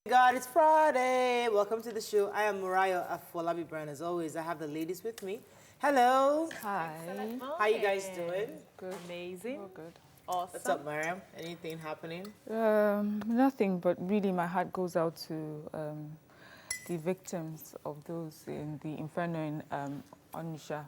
God, it's Friday. Welcome to the show. I am Mariah Afolabi Brown. As always, I have the ladies with me. Hello. Hi. How you guys doing? Good. Amazing. Oh, good. Awesome. What's up, Mariam? Anything happening? Nothing, but really my heart goes out to the victims of those in the inferno in Onitsha.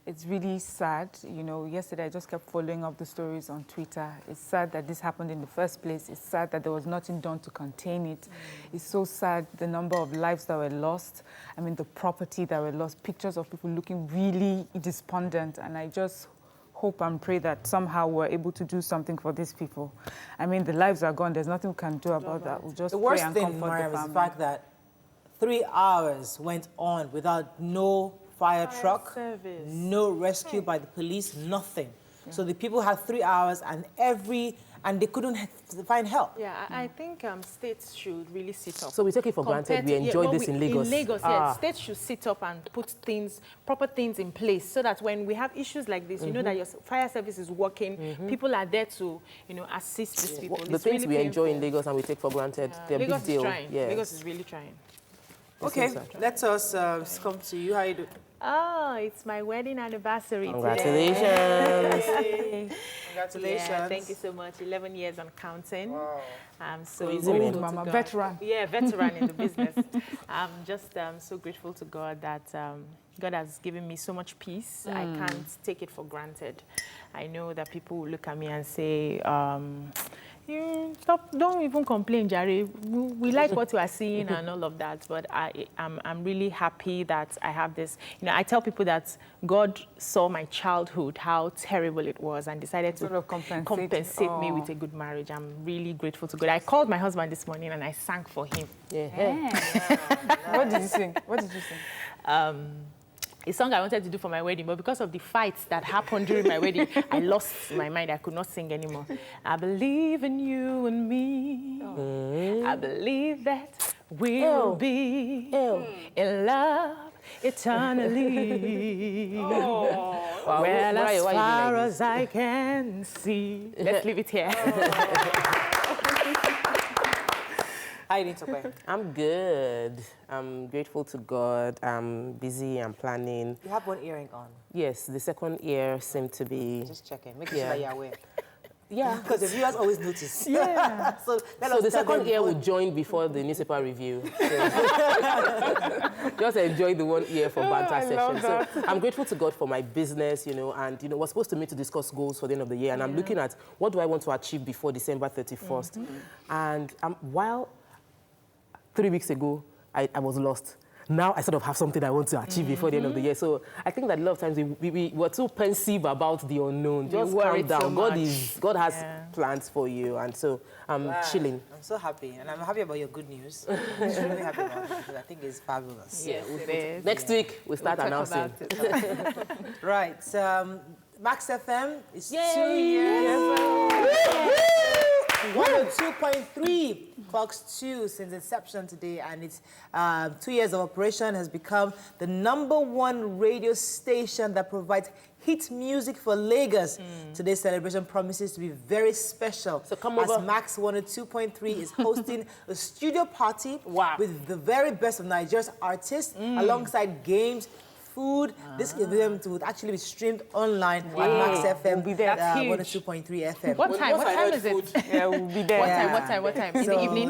It's really sad. You know, yesterday I just kept following up the stories on Twitter. It's sad that this happened in the first place. It's sad that there was nothing done to contain it. It's so sad, the number of lives that were lost. I mean, the property that were lost, pictures of people looking really despondent. And I just hope and pray that somehow we're able to do something for these people. I mean, the lives are gone. There's nothing we can do about that. We'll just The pray worst and thing, comfort Mariam, the is the family. fact that 3 hours went on without no fire truck, service. no rescue by the police, nothing. Yeah. So the people had 3 hours and they couldn't find help. Yeah, I think states should really sit up. So we take it for granted. We enjoy this in Lagos. In Lagos, yeah, states should sit up and put proper things in place so that when we have issues like this, you know that your fire service is working, people are there to, assist these people. The It's things really we enjoy in painful. Lagos and we take for granted, they're a Lagos big deal. is trying. Yes. Lagos is really trying. Okay, let us come to you. How you doing? Oh, it's my wedding anniversary Congratulations. today. Congratulations. Yeah, thank you so much. 11 years and counting. Wow. I'm so Crazy, grateful man. to Mama, God. veteran. Yeah, veteran in the business. I'm just so grateful to God that God has given me so much peace. I can't take it for granted. I know that people will look at me and say, stop, don't even complain, Jerry. We like what you are seeing and all of that, but I'm really happy that I have this. I tell people that God saw my childhood, how terrible it was, and decided to Sort of compensate. compensate me with a good marriage. I'm really grateful to God. I called my husband this morning and I sang for him. Yeah. What did you sing? What did you sing? A song I wanted to do for my wedding, but because of the fights that happened during my wedding, I lost my mind. I could not sing anymore. I believe in you and me. I believe that we'll be in love eternally. Wow. Well, Mariah, as why you far doing like as I can see. Let's leave it here. How you doing, Tope? I'm good. I'm grateful to God. I'm busy. I'm planning. You have one earring on. Yes, the second ear seemed to be... Just checking. Make sure that you're aware. Yeah. Because the viewers always notice. Yeah. So the second ear will join before the newspaper review. So just enjoy the one ear for banter session. So I'm grateful to God for my business, and we're supposed to meet to discuss goals for the end of the year. And I'm looking at what do I want to achieve before December 31st. And while 3 weeks ago, I was lost. Now I sort of have something I want to achieve before the end of the year. So I think that a lot of times we were too pensive about the unknown. Just calm down. God has plans for you. And so I'm chilling. I'm so happy. And I'm happy about your good news. I'm extremely happy about it because I think it's fabulous. Yes, it is. Next week, we start announcing. Right. Max FM is 2 years. 102.3 Fox 2 since inception today, and its 2 years of operation has become the #1 radio station that provides hit music for Lagos. Today's celebration promises to be very special. So come as over. Max 102.3 is hosting a studio party Wow. with the very best of Nigeria's artists, alongside games, food. This event would actually be streamed online at Max FM. We'll be there. That's huge. 102.3 FM. What time is it? Yeah, we'll be there. What time? In the evening?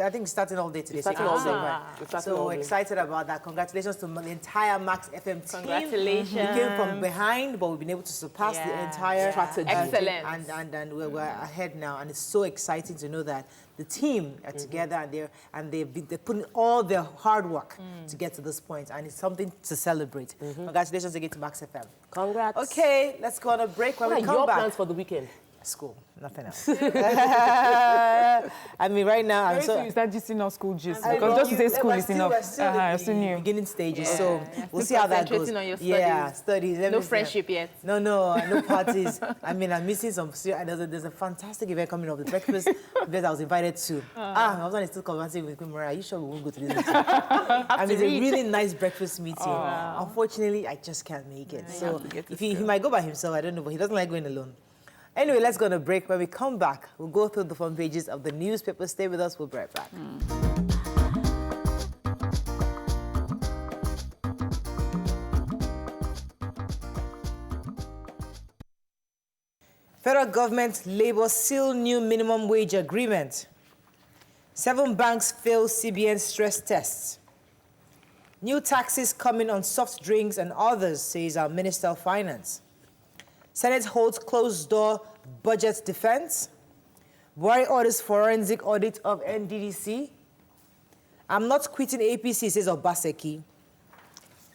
I think it's starting all day today. Starting all day. So excited about that. Congratulations to the entire Max FM team. Congratulations. We came from behind, but we've been able to surpass the entire strategy. Excellent. And we're ahead now. And it's so exciting to know that the team are together and they're putting all their hard work to get to this point. And it's something to celebrate. Congratulations again to Max FM. Congrats. Okay, let's go on a break. When we What are come your back. plans for the weekend? School, nothing else. I mean, right now, I'm Very so... soon you start gisting on school gist. I Because know. just to say school We're is still- enough. we're still in Still the new. beginning stages, so we'll see how that goes. Concentrating on your Yeah, studies. studies. No everything. friendship yet. No parties. I mean, I'm missing some... There's a fantastic event coming up, the breakfast event I was invited to. My husband is still conversing with me, Maria, are you sure we won't go to this meeting? I mean, it's a really nice breakfast meeting. Unfortunately, I just can't make it. So have to get to if he might go by himself, I don't know, but he doesn't like going alone. Anyway, let's go on a break. When we come back, we'll go through the front pages of the newspaper. Stay with us. We'll be right back. Federal government, Labour seal new minimum wage agreement. 7 banks fail CBN stress tests. New taxes coming on soft drinks and others, says our Minister of Finance. Senate holds closed-door budget defense. Buhari orders forensic audit of NDDC. I'm not quitting APC, says Obaseki.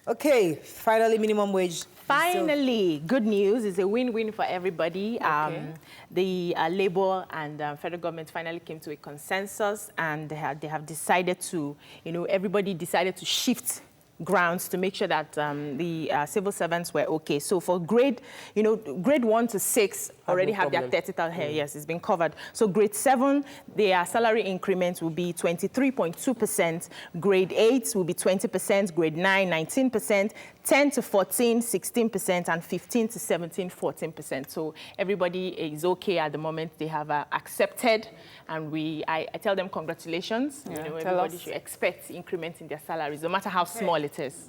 Okay, finally, minimum wage. Finally, good news. It's a win-win for everybody. Okay. The Labour and federal government finally came to a consensus, and they have decided to, everybody decided to shift grounds to make sure that the civil servants were okay. So for grade 1 to 6 already have their 30,000 here. Yes, it's been covered. So grade 7, their salary increment will be 23.2%. Grade 8 will be 20%. Grade 9, 19%. 10 to 14, 16%, and 15 to 17, 14%. So everybody is okay at the moment. They have accepted, and I tell them congratulations. Yeah, Everybody should expect increment in their salaries, no matter how small it is.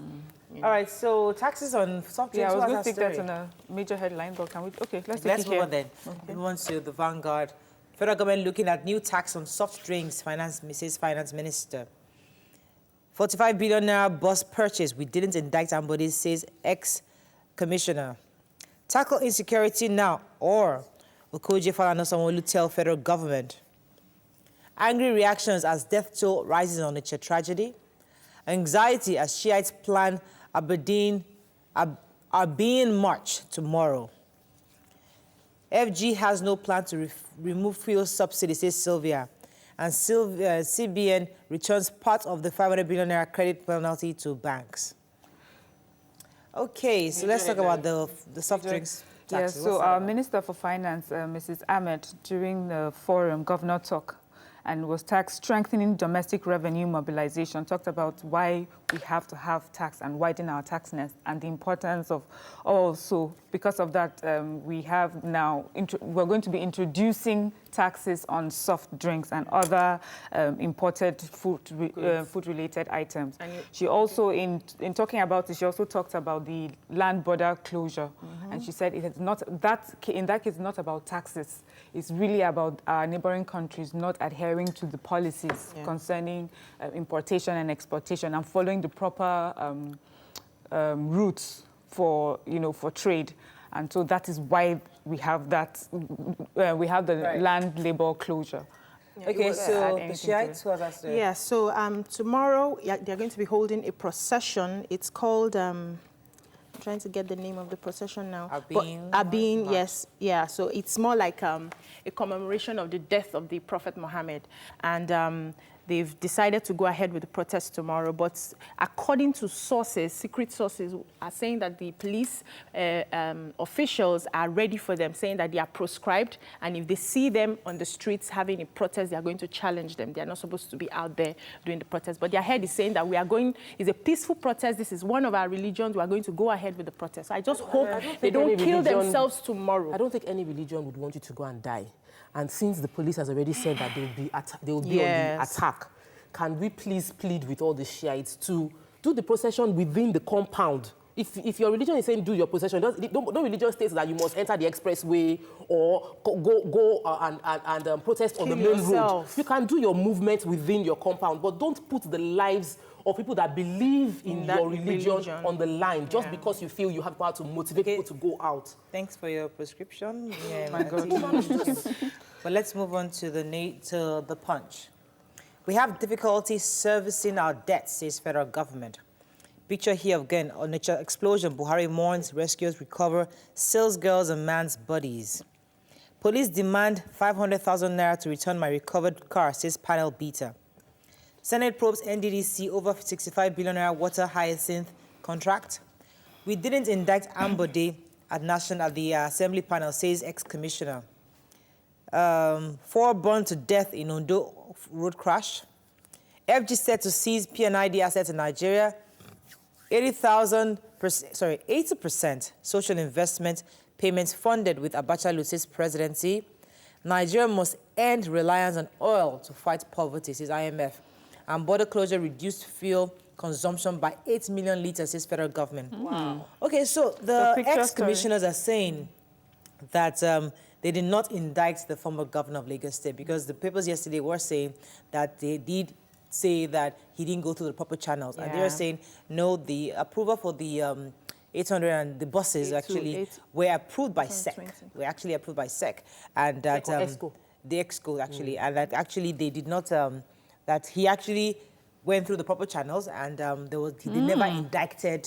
All right, so taxes on soft drinks. Yeah, I was going to take that on a major headline, but can we? Okay, let's move on then. Okay. Move on to the Vanguard. Federal government looking at new tax on soft drinks. Mrs. Finance Minister. 45 billion naira bus purchase. We didn't indict Ambodi, says ex-commissioner. Tackle insecurity now, or Okoje Falana Sanwo-Olu tell federal government. Angry reactions as death toll rises on the tragedy. Anxiety as Shiites plan Aberdeen are being marched tomorrow. FG has no plan to remove fuel subsidy, says Sylvia. And CBN returns part of the 500 billion naira credit penalty to banks. Okay, so let's talk about the soft drinks taxes. Yeah, so our Minister for Finance, Mrs. Ahmed, during the forum, Governor Talk, and was tax strengthening domestic revenue mobilization, talked about why we have to have tax and widen our tax nest, and the importance of also, because of that, we have now, we're going to be introducing taxes on soft drinks and other imported food-related items. She also, in talking about it, she also talked about the land border closure, and she said it is not that in that case not about taxes. It's really about our neighboring countries not adhering to the policies concerning importation and exportation and following the proper routes for trade. And so that is why we have that. We have the land labor closure. Yeah, okay, so the Shiites, who has that? Yeah, so tomorrow they're going to be holding a procession. It's called. I'm trying to get the name of the procession now. Abin, yes, yeah. So it's more like a commemoration of the death of the Prophet Muhammad, and they've decided to go ahead with the protest tomorrow. But according to sources, secret sources are saying that the police officials are ready for them, saying that they are proscribed, and if they see them on the streets having a protest, they are going to challenge them. They are not supposed to be out there doing the protest. But their head is saying that it's a peaceful protest. This is one of our religions. We are going to go ahead with the protest. So I just hope they don't kill themselves tomorrow. I don't think any religion would want you to go and die. And since the police has already said that they will be on the attack, can we please plead with all the Shiites to do the procession within the compound? If your religion is saying do your procession, no religion states that you must enter the expressway or go and protest on the main road. You can do your movement within your compound, but don't put the lives of people that believe in your religion on the line just because you feel you have power to motivate people to go out. Thanks for your prescription. Yeah, my God. But let's move on to the Punch. We have difficulty servicing our debts, says federal government. Picture here again, on nature explosion, Buhari mourns, rescues, recover, sells girls and man's bodies. Police demand 500,000 naira to return my recovered car, says panel beater. Senate probes NDDC over 65 billion naira water hyacinth contract. We didn't indict Ambode at the Assembly panel, says ex-commissioner. 4 burned to death in Ondo road crash. FG set to seize PNID assets in Nigeria. 80% social investment payments funded with Abacha Lute's presidency. Nigeria must end reliance on oil to fight poverty, says IMF. And border closure reduced fuel consumption by 8 million litres, says federal government. Wow. Okay, so the picture ex-commissioners are saying that they did not indict the former governor of Lagos State, because the papers yesterday were saying that they did say that he didn't go through the proper channels. And they were saying, no, the approval for the 800 and the buses actually were approved by SEC. Were actually approved by SEC. And that the EXCO actually, and that actually they did not, that he actually went through the proper channels, and they never indicted.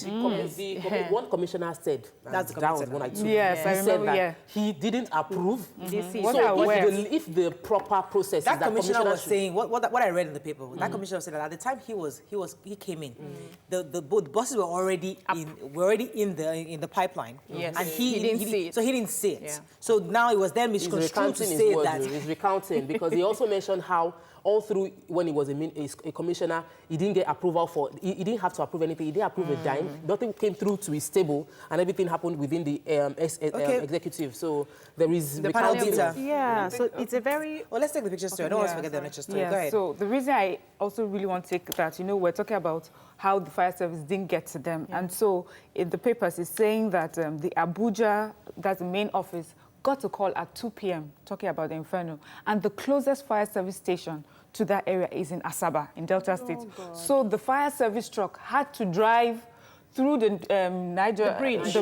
One commissioner said, that's the that was when I took. Yes, I remember, that he didn't approve. So if the proper process that commissioner was saying, what I read in the paper, that commissioner said that at the time he came in, the buses were already in the pipeline. Yes. And he didn't see it. So he didn't see it. Yeah. So now it was then misconstrued to say that. He's recounting, because he also mentioned how all through when he was a commissioner, he didn't get approval for, he didn't have to approve anything. He didn't approve a dime. Nothing came through to his table, and everything happened within the executive. So there is the panel data. Yeah, so it's a very... Well, let's take the picture story. I don't want to forget the next story. Yeah, go ahead. so the reason I also really want to take that, we're talking about how the fire service didn't get to them. And so in the papers, it's saying that the Abuja, that's the main office, got a call at 2 p.m. talking about the inferno. And the closest fire service station to that area is in Asaba, in Delta State. God. So the fire service truck had to drive through the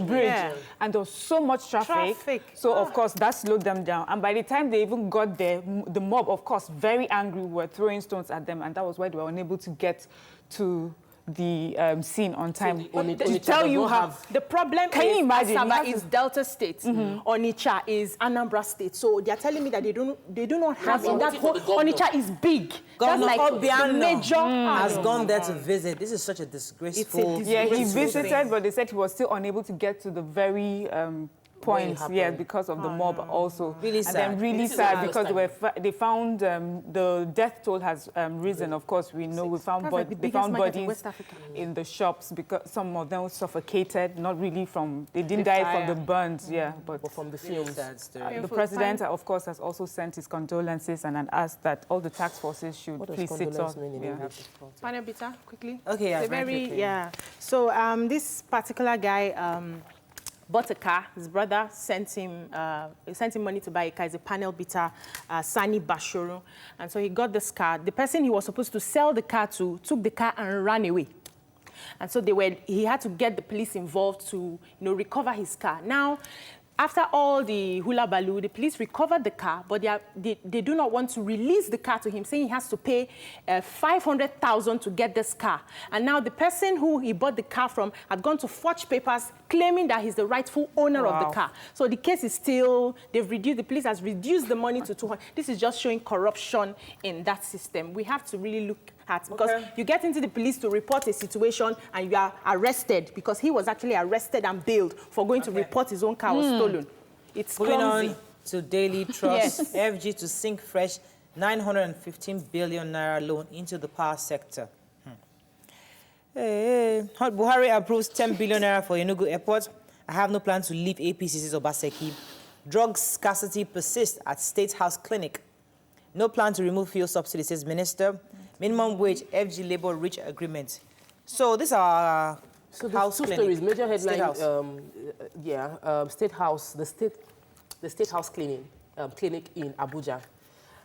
bridge, Yeah. and there was so much traffic. So, of course, that slowed them down. And by the time they even got there, the mob, of course, very angry, were throwing stones at them, and that was why they were unable to get to the scene on time. To tell you how the problem Can you imagine? Asaba is Delta State, Onitsha is Anambra State. So they are telling me that they do not have in that whole Onitsha is big. Governor That's like Obiano the major has gone there to visit. This is such a disgraceful. He visited, but they said he was still unable to get to the very points, because of the mob also. Really sad. And then really sad because they found the death toll has risen. Of course, we know they found bodies in the shops, because some of them were suffocated, not really from, they didn't die from the burns, but from the fumes. The president, of course, has also sent his condolences and asked that all the task forces should please sit on. Panel Bita, quickly. Okay, yeah. So this particular guy bought a car. His brother sent him money to buy a car. He's a panel beater, Sani Bashoro. And so he got this car. The person he was supposed to sell the car to took the car and ran away. And so he had to get the police involved to recover his car. Now, after all the hula baloo, the police recovered the car, but they do not want to release the car to him, saying he has to pay 500,000 to get this car. And now the person who he bought the car from had gone to forge papers claiming that he's the rightful owner of the car. So the case is still, the police has reduced the money to 200. This is just showing corruption in that system. We have to really look at, because you get into the police to report a situation and you are arrested, because he was actually arrested and bailed for going to report his own car was stolen. It's Moving clumsy. on to Daily Trust. FG to sink fresh 915 billion naira loan into the power sector. Buhari approves 10 billion naira for Enugu Airport. I have no plan to leave APCC's Obaseki. Drug scarcity persists at State House Clinic. No plan to remove fuel subsidy, says Minister. Minimum wage, FG Labour reach agreement. So these are house two clinic. stories. Major headline. State House. The State House clinic in Abuja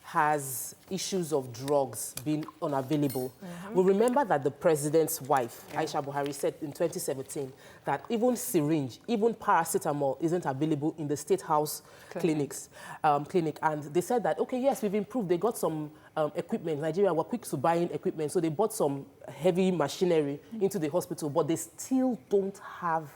has issues of drugs being unavailable. We remember that the president's wife, Aisha Buhari, said in 2017 that even syringe, even paracetamol isn't available in the State House clinic. And they said that, okay, yes, we've improved. They got some equipment. Nigeria were quick to buying equipment, so they bought some heavy machinery into the hospital, but they still don't have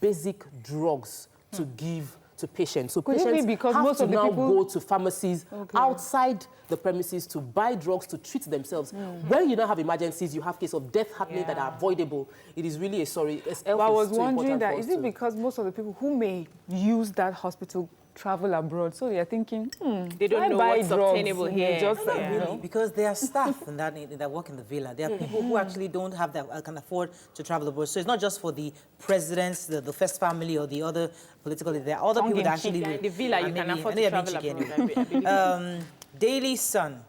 basic drugs to give to patients. So patients because have most to of the now people go to pharmacies outside the premises to buy drugs to treat themselves. When you don't have emergencies, you have cases of death happening that are avoidable. It is really a sorry. I was wondering that, is it because most of the people who may use that hospital travel abroad. So they're thinking, They don't know what's obtainable here. Just, Not you really, know. because there are staff that work in the villa. There are people who actually don't have that, can afford to travel abroad. So it's not just for the presidents, the first family, or the other political leaders. There are other people that actually... In the villa, you can afford to travel abroad. I believe. Daily Sun,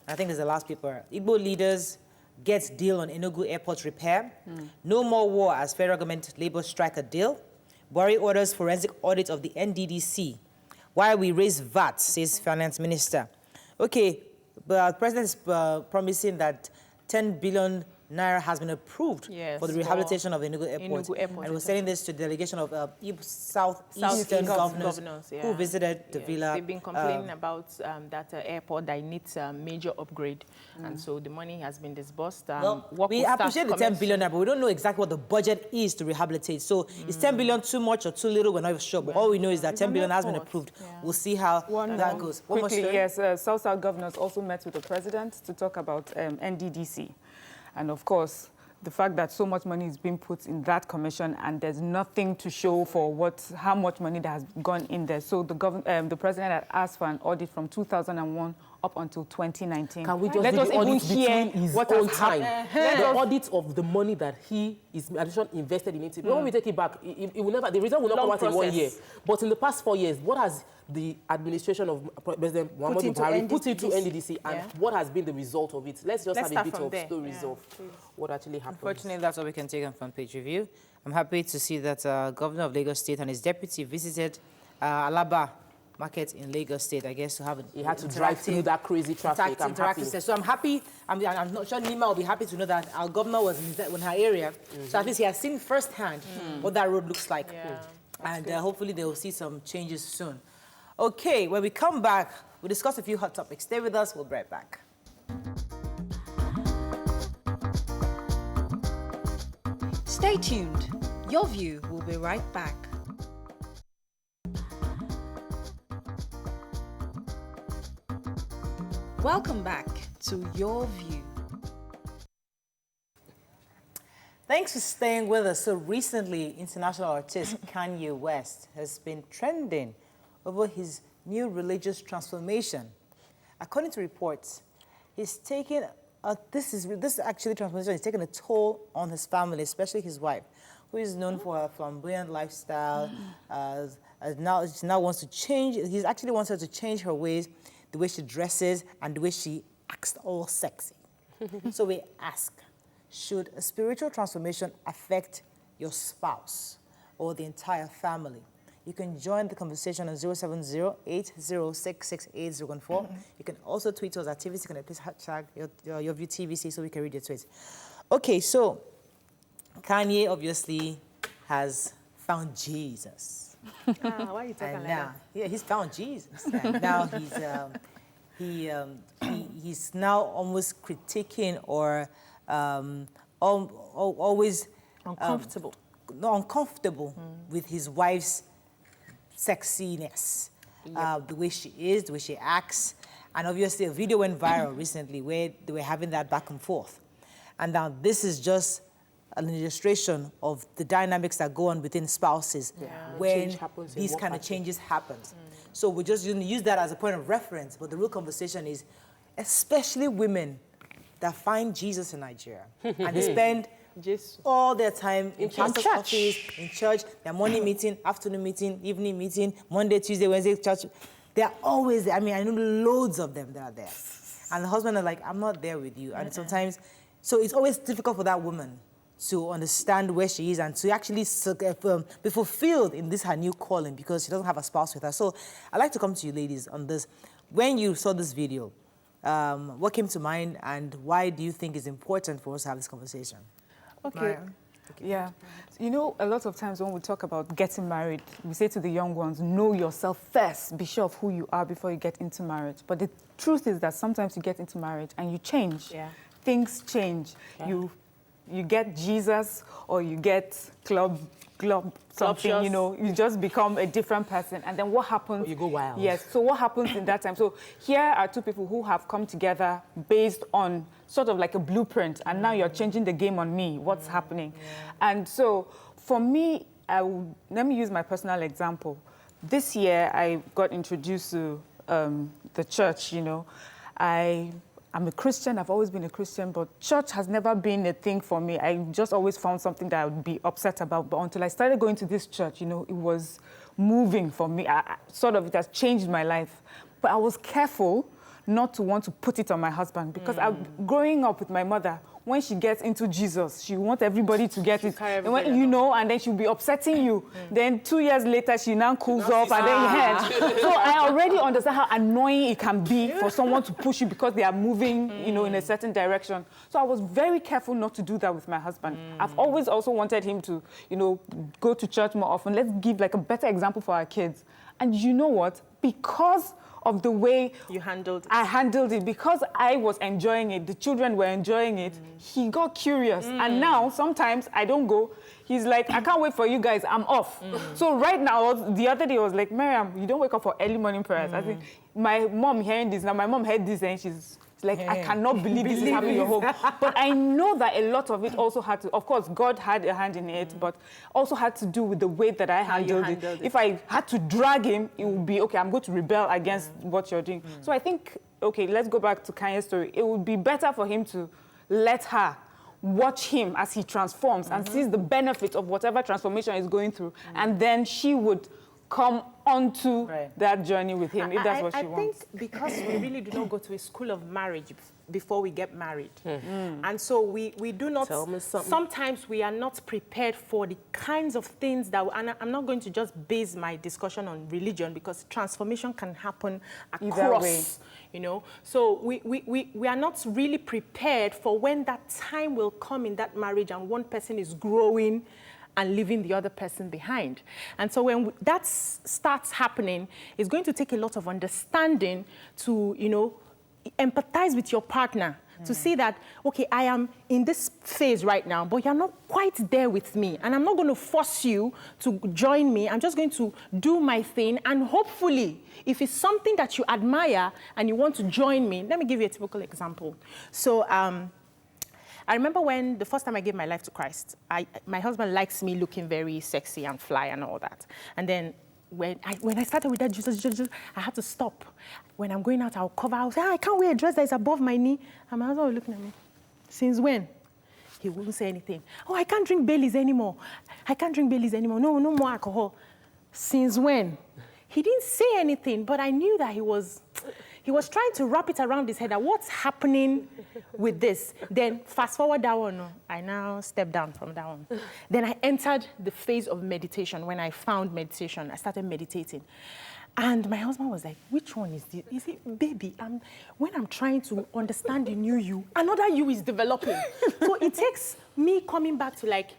I think is the last paper. Igbo leaders get deal on Enugu airport repair. No more war as federal government labor strike a deal. Buhari orders forensic audit of the NDDC. Why we raise VAT, says Finance Minister. Okay, but President is promising that 10 billion naira has been approved for the rehabilitation of Enugu Airport. And we're sending this to the delegation of Southeastern governors who visited the villa. They've been complaining about that airport that needs a major upgrade. And so the money has been disbursed. Well, we appreciate the 10 billion, but we don't know exactly what the budget is to rehabilitate. So is 10 billion too much or too little? We're not even sure. But all we know is that 10 billion has been approved. We'll see how that goes. Quickly, yes, South governors also met with the president to talk about NDDC. And of course, the fact that so much money is being put in that commission and there's nothing to show for how much money that has gone in there. So the president had asked for an audit from 2001 up until 2019. Can we just let us even hear what has happened? The audit of the money that he is invested in it. When we take it back, it will never. The result will not come out in 1 year. But in the past 4 years, what has the administration of President Muhammadu Buhari put into NDDC, and what has been the result of it? Let's just have a bit of stories of what actually happened. Unfortunately, that's what we can take on Front Page Review. I'm happy to see that Governor of Lagos State and his deputy visited Alaba Market in Lagos State, I guess, to have he had to drive through that crazy traffic. I'm happy. So I'm happy. I'm not sure Nima will be happy to know that our governor was in her area. So at least he has seen firsthand what that road looks like. And hopefully they will see some changes soon. Okay, when we come back, we'll discuss a few hot topics. Stay with us. We'll be right back. Stay tuned. Your View will be right back. Welcome back to Your View. Thanks for staying with us. So recently, international artist Kanye West has been trending over his new religious transformation. According to reports, he's taken this actually transformation is taking a toll on his family, especially his wife, who is known for her flamboyant lifestyle. She now wants to change. He actually wants her to change her ways, the way she dresses and the way she acts all sexy. So we ask, should a spiritual transformation affect your spouse or the entire family? You can join the conversation on 070-8066-8014. You can also tweet us at TVC. Can please hashtag your view TVC so we can read your tweets. Okay, so Kanye obviously has found Jesus. Why are you talking like that? Yeah, he's found Jesus. And now he's now almost critiquing or always uncomfortable. Uncomfortable with his wife's sexiness, the way she is, the way she acts. And obviously a video went viral recently where they were having that back and forth. And now this is just an illustration of the dynamics that go on within spouses when these kind of changes happen. So we're just going to use that as a point of reference, but the real conversation is especially women that find Jesus in Nigeria and they spend all their time in pastor's office, in church, their morning meeting, afternoon meeting, evening meeting, Monday, Tuesday, Wednesday, church. They're always there. I mean, I know loads of them that are there. And the husband are like, I'm not there with you. And sometimes, so it's always difficult for that woman to understand where she is and to actually be fulfilled in this her new calling because she doesn't have a spouse with her. So I'd like to come to you ladies on this. When you saw this video, what came to mind and why do you think it's important for us to have this conversation? Okay. Yeah. You know, a lot of times when we talk about getting married, we say to the young ones, know yourself first. Be sure of who you are before you get into marriage. But the truth is that sometimes you get into marriage and you change. Yeah. Things change. Yeah. You get Jesus or you get club something, you know, you just become a different person. And then what happens? You go wild. Yes. So what happens in that time? So here are two people who have come together based on sort of like a blueprint. And now you're changing the game on me. What's happening? Yeah. And so for me, let me use my personal example. this year I got introduced to the church, you know. I'm a Christian, I've always been a Christian, but church has never been a thing for me. I just always found something that I would be upset about. But until I started going to this church, you know, it was moving for me. It has changed my life. But I was careful not to want to put it on my husband because growing up with my mother, when she gets into Jesus, she wants everybody to get it. And when, you know, and then she'll be upsetting you. Then 2 years later, she now cools off and then you head. So I already understand how annoying it can be for someone to push you because they are moving, you know, in a certain direction. So I was very careful not to do that with my husband. I've always also wanted him to, you know, go to church more often. Let's give like a better example for our kids. And you know what? Because of the way I handled it, because I was enjoying it, the children were enjoying it, he got curious. And now, sometimes I don't go. He's like, I can't wait for you guys, I'm off. So right now, the other day, I was like, Miriam, you don't wake up for early morning prayers. I think my mom hearing this, now my mom heard this and she's like, I cannot believe this is happening in your home. But I know that a lot of it also had to, of course, God had a hand in it, but also had to do with the way that I handled it. If I had to drag him, it would be, okay, I'm going to rebel against what you're doing. So I think, okay, let's go back to Kanye's story. It would be better for him to let her watch him as he transforms and sees the benefit of whatever transformation he's going through. And then she would come onto that journey with him, if that's what she wants. I think because we really do not go to a school of marriage before we get married. And so we do not, sometimes we are not prepared for the kinds of things that, and I'm not going to just base my discussion on religion because transformation can happen across, you know. So we are not really prepared for when that time will come in that marriage and one person is growing and leaving the other person behind. And so when that starts happening, it's going to take a lot of understanding to, you know, empathize with your partner, to see that, okay, I am in this phase right now, but you're not quite there with me. And I'm not going to force you to join me. I'm just going to do my thing. And hopefully, if it's something that you admire and you want to join me, let me give you a typical example. So, I remember when the first time I gave my life to Christ, my husband likes me looking very sexy and fly and all that. And then when I started with that Jesus, I had to stop. When I'm going out, I'll cover. I'll say, I can't wear a dress that is above my knee. And my husband was looking at me. Since when? He wouldn't say anything. Oh, I can't drink Baileys anymore. I can't drink Baileys anymore. No more alcohol. Since when? He didn't say anything, but I knew that he was trying to wrap it around his head that what's happening with this. Then fast forward that one, I now step down from that one. Then I entered the phase of meditation. When I found meditation, I started meditating. And my husband was like, which one is this? He said, baby, when I'm trying to understand the new you, another you is developing. So it takes me coming back to like,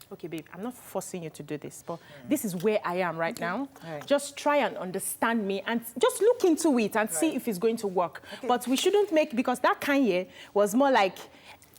okay, babe, I'm not forcing you to do this, but this is where I am right now. Just try and understand me and just look into it and see if it's going to work. But we shouldn't make, because that Kanye was more like,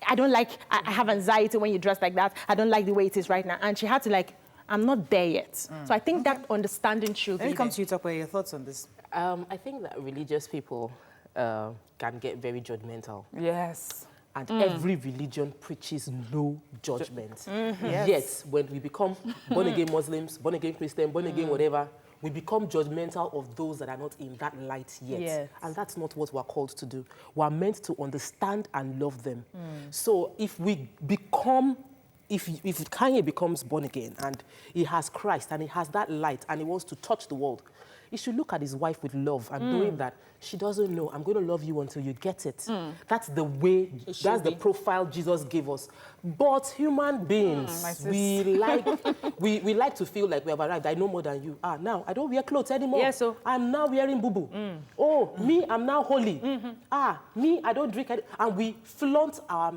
I have anxiety when you dress like that. I don't like the way it is right now. And she had to like, I'm not there yet. So I think that understanding should be Let me come to you, Tokwe, your thoughts on this? I think that religious people can get very judgmental. Yes. And every religion preaches no judgment. Yes, when we become born-again Muslims, born-again Christian, born-again whatever, we become judgmental of those that are not in that light yet. Yes. And that's not what we're called to do. We're meant to understand and love them. So if we become, if Kanye becomes born again and he has Christ and he has that light and he wants to touch the world, he should look at his wife with love and knowing that she doesn't know, I'm going to love you until you get it. That's the way, that's the profile Jesus gave us. But human beings, we like to feel like we have arrived. I know more than you. Now, I don't wear clothes anymore. Yes, so I'm now wearing boo-boo. Oh, me, I'm now holy. Me, I don't drink. And we flaunt our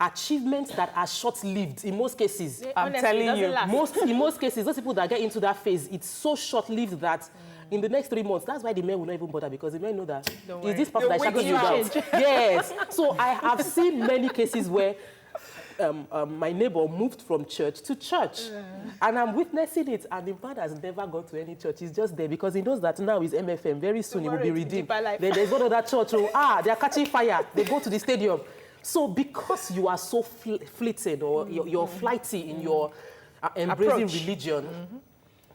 achievements that are short-lived in most cases. I'm telling you. In most cases, those people that get into that phase, it's so short-lived that in the next 3 months, that's why the men will not even bother, because the men know that is this person that is shaking you down. Yes. So I have seen many cases where my neighbor moved from church to church. And I'm witnessing it, and the man has never gone to any church. He's just there because he knows that now he's MFM. Very soon he will be redeemed. Then there's one other church. They are catching fire. They go to the stadium. So because you are so fleeting or you're flighty in your embracing religion,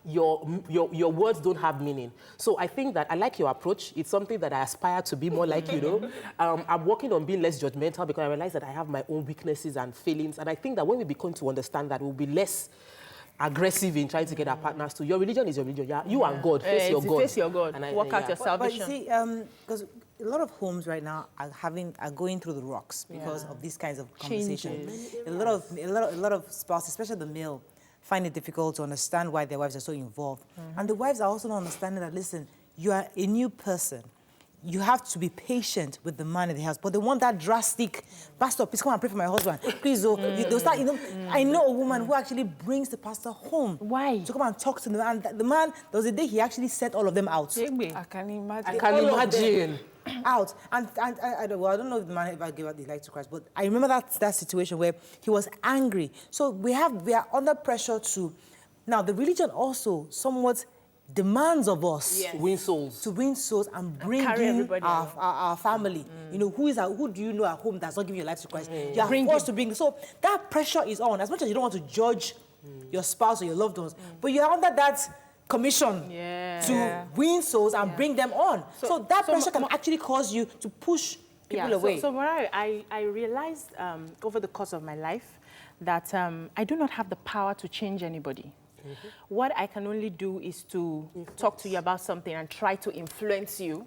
your words don't have meaning. So I think that I like your approach. It's something that I aspire to be more like, you know. I'm working on being less judgmental because I realize that I have my own weaknesses and feelings. And I think that when we begin to understand that, we'll be less aggressive in trying to get our partners to. Your religion is your religion. Yeah? You and God. Face your God. Face your God. Work out your salvation. But you see, because a lot of homes right now are going through the rocks because of these kinds of conversations. A lot of spouses, especially the male, find it difficult to understand why their wives are so involved. And the wives are also not understanding that, listen, you are a new person. You have to be patient with the man in the house, but they want that drastic, pastor, please come and pray for my husband. Please, they'll start, you know, I know a woman who actually brings the pastor home. Why? To come and talk to them. And the man, there was a day he actually set all of them out. I can imagine. I can imagine. Out. And I don't know if the man ever gave out his life to Christ, but I remember that situation where he was angry. So we are under pressure to, now the religion also somewhat demands of us to win souls and bring in our family. You know, who do you know at home that's not giving your life to Christ? You are forced to bring. So that pressure is on. As much as you don't want to judge your spouse or your loved ones, but you're under that commission to win souls and bring them on. So that pressure can actually cause you to push people away. So Mariah, I realized over the course of my life that I do not have the power to change anybody. What I can only do is to talk to you about something and try to influence you,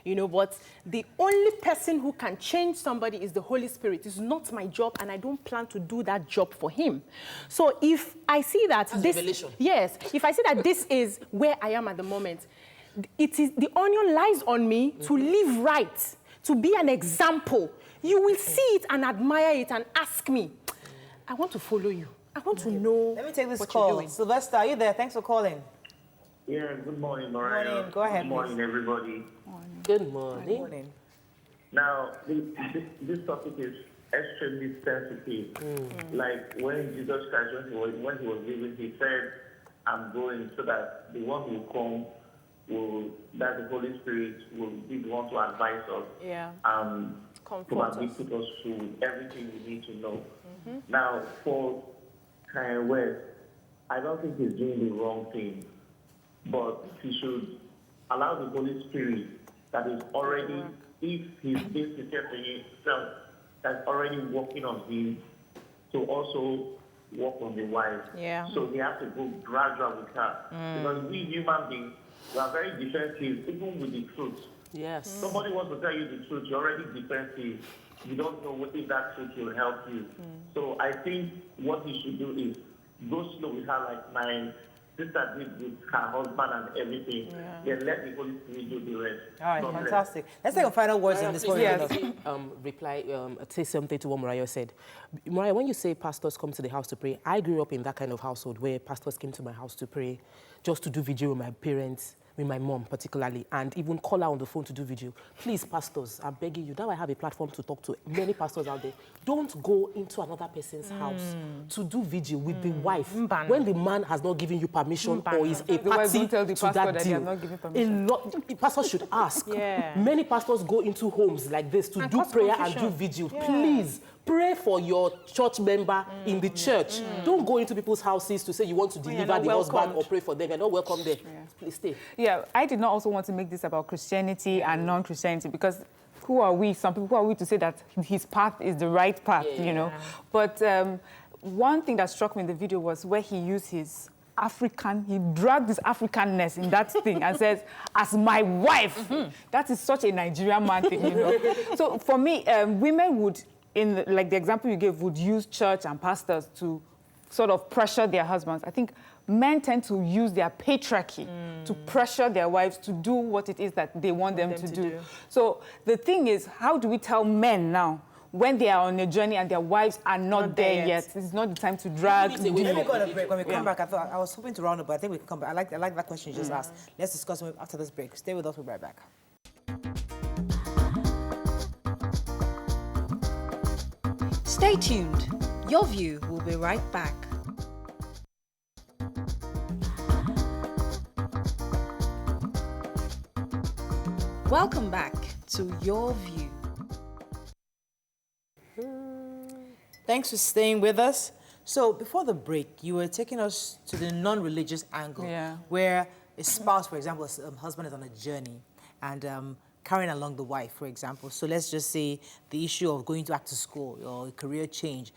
you know, but the only person who can change somebody is the Holy Spirit. It's not my job, and I don't plan to do that job for him. So if I see that if I see that this is where I am at the moment, it is the onion lies on me to live right, to be an example. You will see it and admire it and ask me, I want to follow you. I want to know. Let me take this call. Sylvester, are you there? Thanks for calling. Yeah, good morning, Mariah. Good morning. Go ahead, Good morning, everybody. Good morning. Good morning. Now, this topic is extremely sensitive. Like when Jesus Christ, when he was living, he said, I'm going so that the one who will come, that the Holy Spirit will be the one to advise us. Probably put us through everything we need to know. Now, for Kanye West, I don't think he's doing the wrong thing, but he should allow the Holy Spirit that is already, if he's being sincere to himself, that's already working on him, to also work on the wife. So we have to go gradual with her. Because we human beings, we are very defensive, even with the truth. Somebody wants to tell you the truth, you're already defensive. You don't know if that truth will help you. So I think what you should do is go slow with her, like my sister did with her husband and everything. Then let the Holy Spirit do the rest. All right, fantastic. Let's take a final words in this say something to what Mariah said. Mariah, when you say pastors come to the house to pray, I grew up in that kind of household where pastors came to my house to pray, just to do vigil with my parents, with my mom particularly, and even call her on the phone to do video. Please, pastors, I'm begging you, now I have a platform to talk to many pastors out there. Don't go into another person's house to do video with the wife when the man has not given you permission or is a party to that deal. Pastors should ask. Many pastors go into homes like this to do prayer and do video. Please, pray for your church member in the church. Don't go into people's houses to say you want to deliver the husband or pray for them. You're not welcome there. Please stay. Yeah, I did not also want to make this about Christianity and non-Christianity because who are we? Some people, who are we to say that his path is the right path, you know? But one thing that struck me in the video was where he used his he dragged his Africanness in that thing and says, as my wife. That is such a Nigerian man thing, you know? So for me, women would, like the example you gave, would use church and pastors to sort of pressure their husbands. I think men tend to use their patriarchy to pressure their wives to do what it is that they want them to do. So the thing is, how do we tell men now when they are on a journey and their wives are not there yet? It's not the time to drag. Let me go on a break. When we come back, I was hoping to round up, but I think we can come back. I like that question you just asked. Let's discuss it after this break. Stay with us. We'll be right back. Stay tuned. Your View will be right back. Welcome back to Your View. Thanks for staying with us. So before the break, you were taking us to the non-religious angle, Yeah. where a spouse, for example, a husband is on a journey and carrying along the wife, for example. So let's just say the issue of going back to school or career change.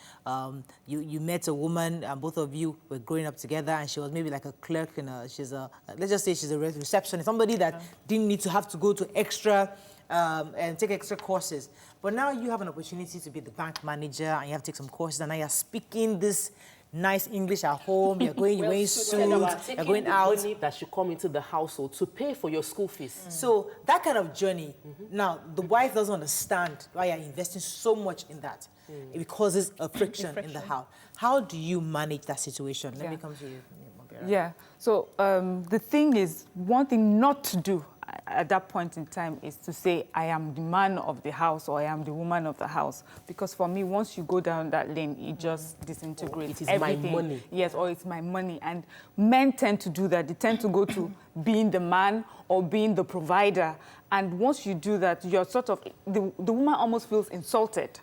You met a woman and both of you were growing up together and she was maybe like a clerk in let's just say she's a receptionist, somebody that didn't need to have to go to extra and take extra courses. But now you have an opportunity to be the bank manager and you have to take some courses and now you're speaking this nice English at home, you're wearing suits, you're going out. Money that should come into the household to pay for your school fees. So that kind of journey, now the wife doesn't understand why you're investing so much in that. It causes a friction in the house. How do you manage that situation? Let me come to you. Yeah, so the thing is, one thing not to do at that point in time is to say, I am the man of the house or I am the woman of the house. Because for me, once you go down that lane, it just disintegrates everything. My money. Yes, or it's my money. And men tend to do that. They tend to go to being the man or being the provider. And once you do that, you're sort of, the woman almost feels insulted.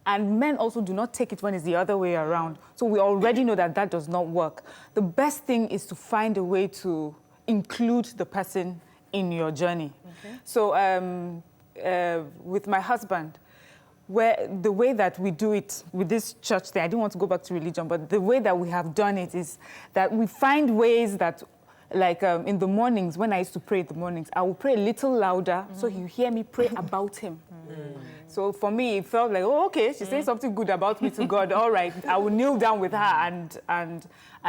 And men also do not take it when it's the other way around. So we already know that that does not work. The best thing is to find a way to include the person in your journey. Okay. So with my husband, the way that we do it with this church thing, I don't want to go back to religion, but the way that we have done it is that we find ways that, like in the mornings, when I used to pray in the mornings, I will pray a little louder so he'll hear me pray about him. So for me, it felt like, oh, okay, she's saying something good about me to God. All right, I will kneel down with her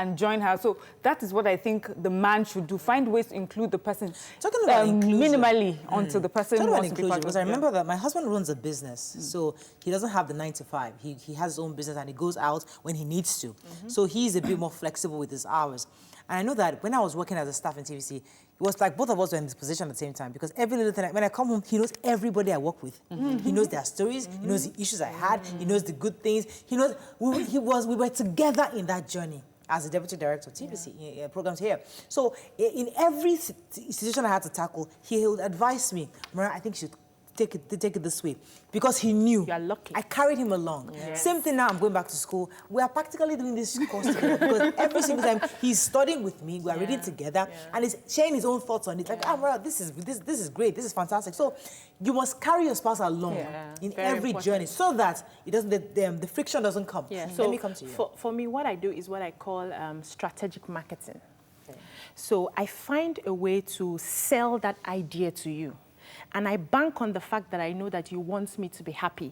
and join her. So that is what I think the man should do. Find ways to include the person. Talking about inclusion. Minimally onto the person. Talking about wants to be inclusion, part because of I remember that my husband runs a business. So he doesn't have the 9 to 5. He has his own business and he goes out when he needs to. So he's a bit more flexible with his hours. And I know that when I was working as a staff in TVC, it was like both of us were in this position at the same time because every little thing, when I come home, he knows everybody I work with. He knows their stories, he knows the issues I had, he knows the good things. He knows we were together in that journey as a deputy director of TVC programs here. So in every situation I had to tackle, he would advise me, Mara, I think you should take it this way, because he knew. You are lucky. I carried him along. Yes. Same thing now, I'm going back to school. We are practically doing this course together because every single time he's studying with me, we are reading together, and he's sharing his own thoughts on it. Like, well, this is great, this is fantastic. So you must carry your spouse along in every journey so that it doesn't the friction doesn't come. Yeah. So let me come to you. For me, what I do is what I call strategic marketing. Okay. So I find a way to sell that idea to you. And I bank on the fact that I know that you want me to be happy.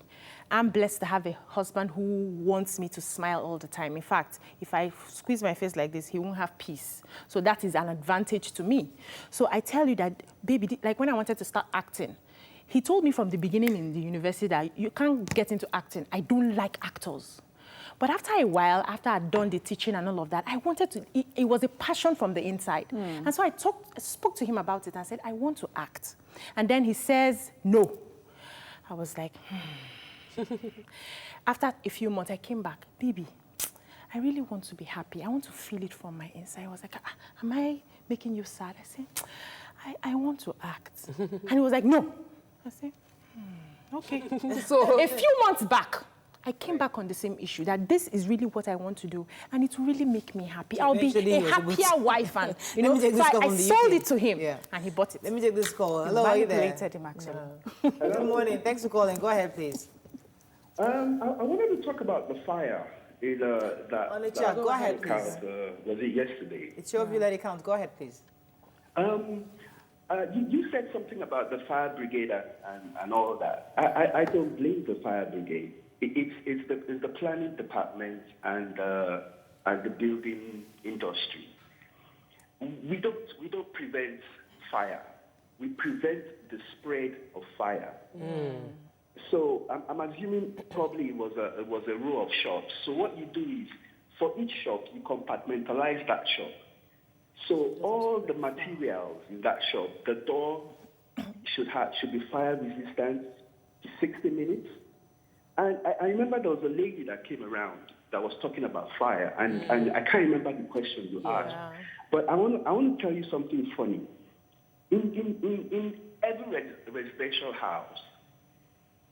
I'm blessed to have a husband who wants me to smile all the time. In fact, if I squeeze my face like this, he won't have peace. So that is an advantage to me. So I tell you that, baby, like when I wanted to start acting, he told me from the beginning in the university that you can't get into acting. I don't like actors. But after a while, after I'd done the teaching and all of that, I wanted to, it was a passion from the inside. And so I spoke to him about it and said, I want to act. And then he says, no. I was like, After a few months, I came back, baby, I really want to be happy. I want to feel it from my inside. I was like, am I making you sad? I said, I want to act. And he was like, no. I said, okay. So a few months back, I came back on the same issue, that this is really what I want to do, and it will really make me happy. I'll be a happier wife, and you know. So I sold it to him, and he bought it. Let me take this call. Hello, are you there? Manipulated him, actually. Good morning. Thanks for calling. Go ahead, please. I wanted to talk about the fire in that. On the chat, go ahead, please. Was it yesterday? It's your view, let it count. Go ahead, please. You said something about the fire brigade and all that. I don't blame the fire brigade. It's the planning department and the building industry. We don't prevent fire. We prevent the spread of fire. So I'm assuming probably it was a row of shops. So what you do is, for each shop, you compartmentalize that shop. So all the materials in that shop, the door should be fire resistant 60 minutes. And I remember there was a lady that came around that was talking about fire, and I can't remember the question you asked. But I want to tell you something funny. In every residential house,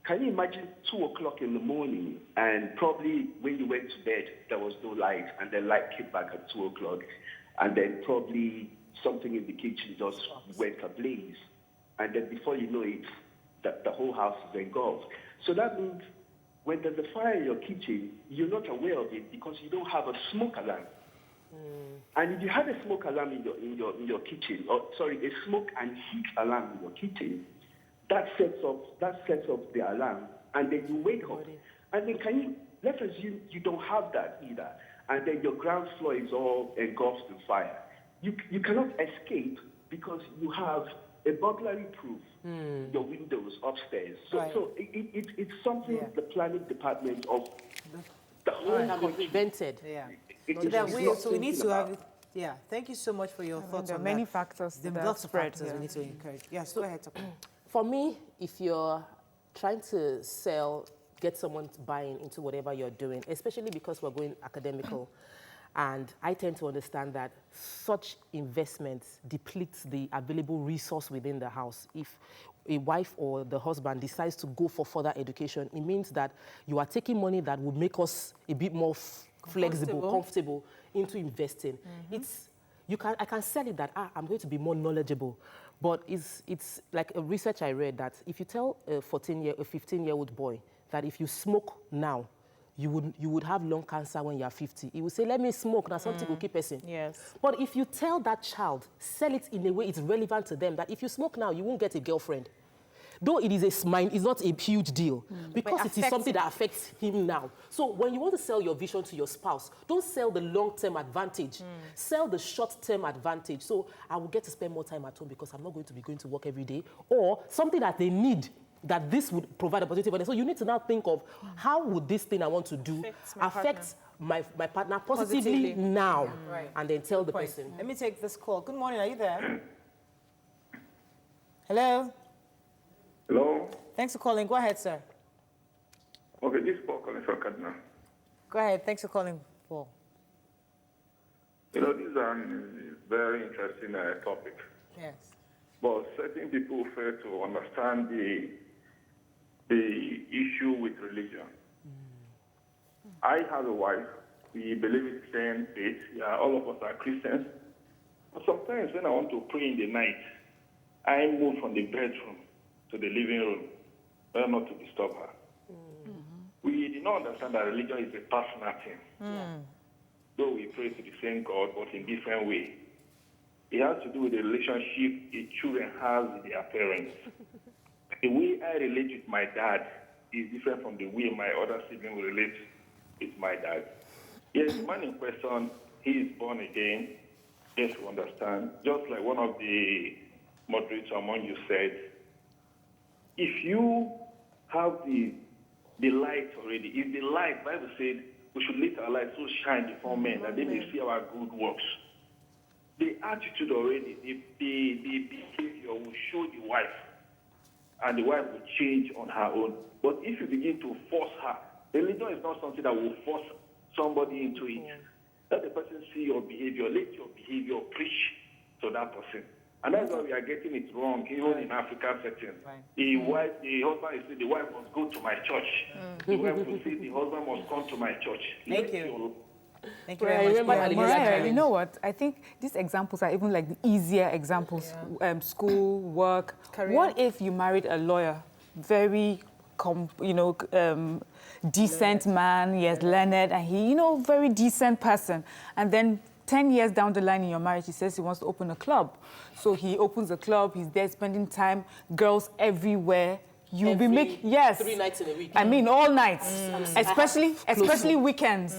can you imagine 2 o'clock in the morning, and probably when you went to bed, there was no light, and the light came back at 2 o'clock, and then probably something in the kitchen just went ablaze. And then before you know it, the whole house is engulfed. So that means when there's a fire in your kitchen, you're not aware of it because you don't have a smoke alarm. And if you have a smoke alarm in your kitchen, or sorry, a smoke and heat alarm in your kitchen, that sets off the alarm, and then you wake up. And then let's assume you don't have that either, and then your ground floor is all engulfed in fire. You cannot escape because you have a burglary-proof your windows upstairs. So it's something the planning department of the whole country prevented. So we need to have it. Yeah, thank you so much for your thoughts on that. There are many factors. There are lots of factors we need to encourage. Yes, go ahead, Tope. For me, if you're trying to get someone buying into whatever you're doing, especially because we're going academical, and I tend to understand that such investments depletes the available resource within the house. If a wife or the husband decides to go for further education, it means that you are taking money that would make us a bit more flexible, comfortable into investing. I can sell it that I'm going to be more knowledgeable, but it's like a research I read that if you tell a 15-year-old boy that if you smoke now, you would have lung cancer when you're 50. He would say, let me smoke, now something will keep person. Yes. But if you tell that child, sell it in a way it's relevant to them, that if you smoke now, you won't get a girlfriend. Though it is it's not a huge deal, because it is something that affects him now. So when you want to sell your vision to your spouse, don't sell the long-term advantage. Sell the short-term advantage. So I will get to spend more time at home because I'm not going to be going to work every day, or something that they need, that this would provide opportunity for them. So you need to now think of how would this thing I want to do affect my partner positively now, and then tell the person. Let me take this call. Good morning, are you there? Hello? Hello? Thanks for calling. Go ahead, sir. Okay, this is Paul calling from Kaduna. Go ahead. Thanks for calling, Paul. You know, this is a very interesting topic. Yes. But certain people fail to understand the issue with religion. I have a wife. We believe in the same faith. Yeah, all of us are Christians. But sometimes when I want to pray in the night, I move from the bedroom to the living room, well, not to disturb her. We did not understand that religion is a personal thing. Though we pray to the same God, but in different ways. It has to do with the relationship the children have with their parents. The way I relate with my dad is different from the way my other sibling will relate with my dad. Yes, the man in question, he is born again. Yes, we understand. Just like one of the moderators among you said, if you have the light already, if the light, Bible said, we should let our light so shine before men that they may see our good works. The attitude already, the behavior will show the wife, and the wife will change on her own. But if you begin to force her, religion is not something that will force somebody into it. Let the person see your behavior, let your behavior preach to that person. And that's why we are getting it wrong, even in African settings. The husband is saying, the wife must go to my church. The wife will say, the husband must come to my church. Thank you. Thank you very much. Mariah, you know what? I think these examples are even like the easier examples. School, work. Career. What if you married a lawyer, very, decent man, yes, learned, and he, very decent person, and then 10 years down the line in your marriage, he says he wants to open a club. So he opens a club, he's there spending time, girls everywhere. You'll be making, 3 nights in a week. I mean, all nights, especially weekends.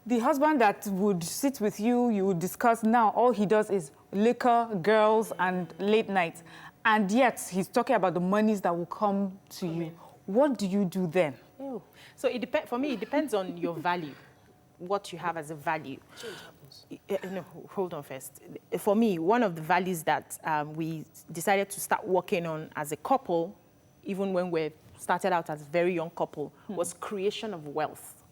The husband that would sit with you, you would discuss now, all he does is liquor, girls, and late nights. And yet, he's talking about the monies that will come to you. What do you do then? So for me, it depends on your value, what you have as a value. No, hold on first. For me, one of the values that we decided to start working on as a couple, even when we started out as a very young couple, was creation of wealth.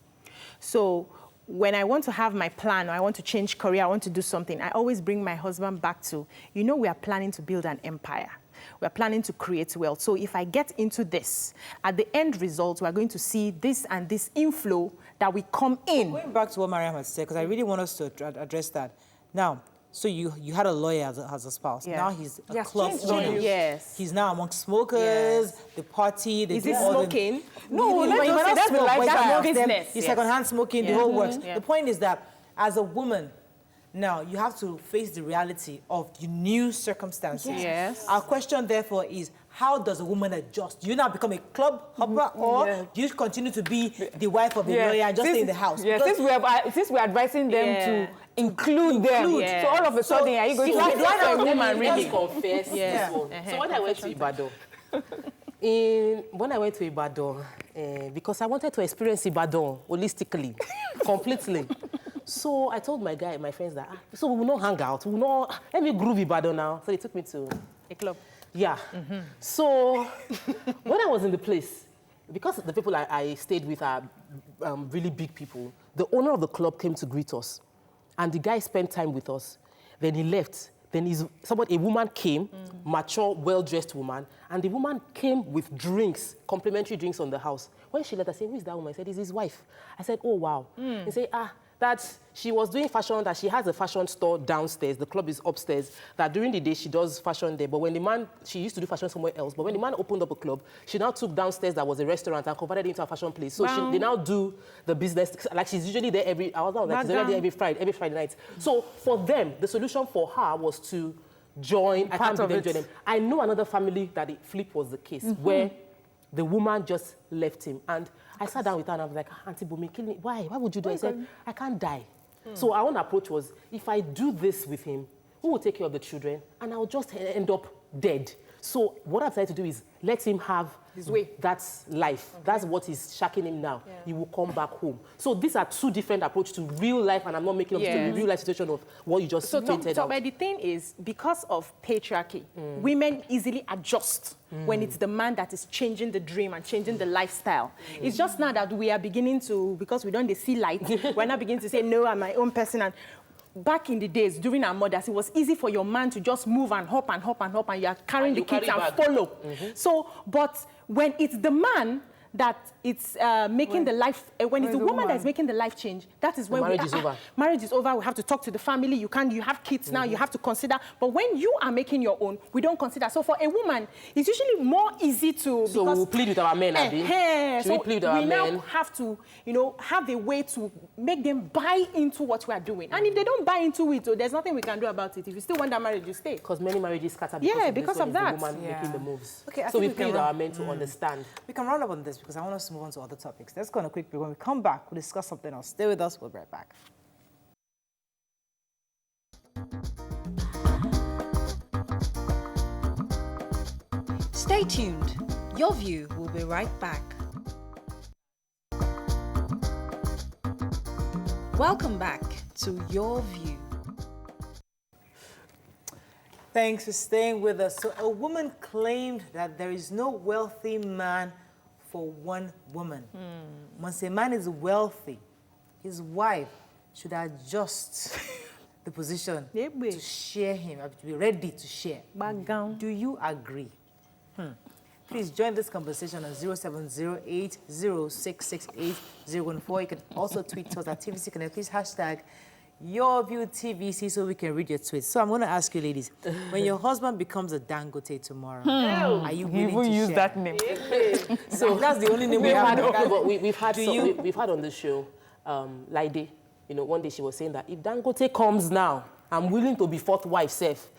So when I want to have my plan, or I want to change career, I want to do something, I always bring my husband back to, we are planning to build an empire. we're planning to create wealth. So if I get into this, at the end result, we're going to see this and this inflow that we come in. Going back to what Mariam has said, because I really want us to address that. Now, so you had a lawyer as a spouse. Yeah. Now he's a Yes, club owner. Yes. He's now amongst smokers, the party. Is he smoking? No, let's he might not say not that's smoke, the but he lifestyle. smokes them. Business, He's yes. secondhand smoking, the whole works. Yeah. The point is that as a woman, now you have to face the reality of the new circumstances. Yes. Our question, therefore, is how does a woman adjust? Do you now become a club hopper, or do you continue to be the wife of the lawyer and just stay in the house? Yeah, since we're advising them to include them, so all of a sudden, are you going to Let really? confess this one. So when I went to Ibadan, when I went to Ibadan, because I wanted to experience Ibadan holistically, completely. So I told my friends that, so we will not hang out, let me groove Ibadan now. So they took me to A club. Yeah. So when I was in the place, because the people I stayed with are really big people, the owner of the club came to greet us. And the guy spent time with us. Then he left. Then a woman came, mature, well-dressed woman, and the woman came with drinks, complimentary drinks on the house. When she left, I said, who is that woman? I said, it's his wife. I said, oh, wow. He said, that she was doing fashion, that she has a fashion store downstairs, the club is upstairs, that during the day she does fashion there, but when the man, she used to do fashion somewhere else, but when the man opened up a club, she now took downstairs that was a restaurant and converted it into a fashion place. So they now do the business, like she's usually there she's already there every Friday night. So for them, the solution for her was to join, I can't believe them join them. I know another family that the flip was the case, where the woman just left him. And I sat down with her and I was like, Auntie Bumi, kill me. Why? Why would you do it? I said, I can't die. So our own approach was, if I do this with him, who will take care of the children? And I'll just end up dead. So what I've tried to do is let him have his way. That's life. Okay. That's what is shacking him now. Yeah. He will come back home. So these are two different approaches to real life, and I'm not making up the real life situation of what you just painted out. But the thing is, because of patriarchy, women easily adjust when it's the man that is changing the dream and changing the lifestyle. It's just now that we are beginning to, because we don't see light, we're now beginning to say, no, I'm my own person. And back in the days, during our mothers, it was easy for your man to just move and hop and hop and hop, and you are carrying the kids and follow. So, but when it's the man that it's making the life, when it's the woman that's making the life change, that is when marriage is over. Marriage is over. We have to talk to the family. You have kids now. You have to consider. But when you are making your own, we don't consider. So for a woman, it's usually more easy to. So we'll plead with our men, Abby. Should we plead with our men? We now have to, have a way to make them buy into what we are doing. And if they don't buy into it, there's nothing we can do about it. If you still want that marriage, you stay. Because many marriages scatter because of that. The woman making the moves. Okay, so we plead with our men to understand. We can round up on this because I want us to move on to other topics. Let's go on a quick break. When we come back, we'll discuss something else. Stay with us. We'll be right back. Stay tuned. Your View will be right back. Welcome back to Your View. Thanks for staying with us. So a woman claimed that there is no wealthy man for one woman. Once a man is wealthy, his wife should adjust the position to share him, to be ready to share. Do you agree? Please join this conversation on 0708066814. You can also tweet us at TVC Connect. Please hashtag YourViewTVC so we can read your tweets. So I'm going to ask you, ladies, when your husband becomes a Dangote tomorrow, are you willing to use share? that name? So that's the only name we have. But we've had on the show, Laide, one day she was saying that if Dangote comes now, I'm willing to be fourth wife safe.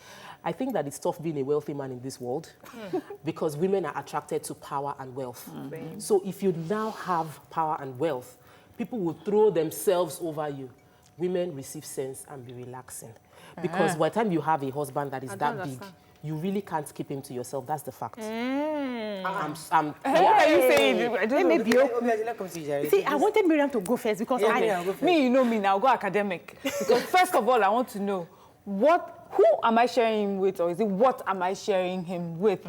I think that it's tough being a wealthy man in this world because women are attracted to power and wealth. So if you now have power and wealth, people will throw themselves over you. Women receive sense and be relaxing. Because by the time you have a husband that is that big, you really can't keep him to yourself. That's the fact. What are you saying? See, I wanted Miriam to go first because me, you know me now, go academic. Because first of all, I want to know who am I sharing him with, or is it what am I sharing him with?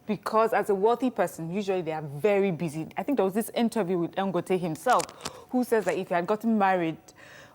Because as a wealthy person, usually they are very busy. I think there was this interview with Dangote himself, who says that if he had gotten married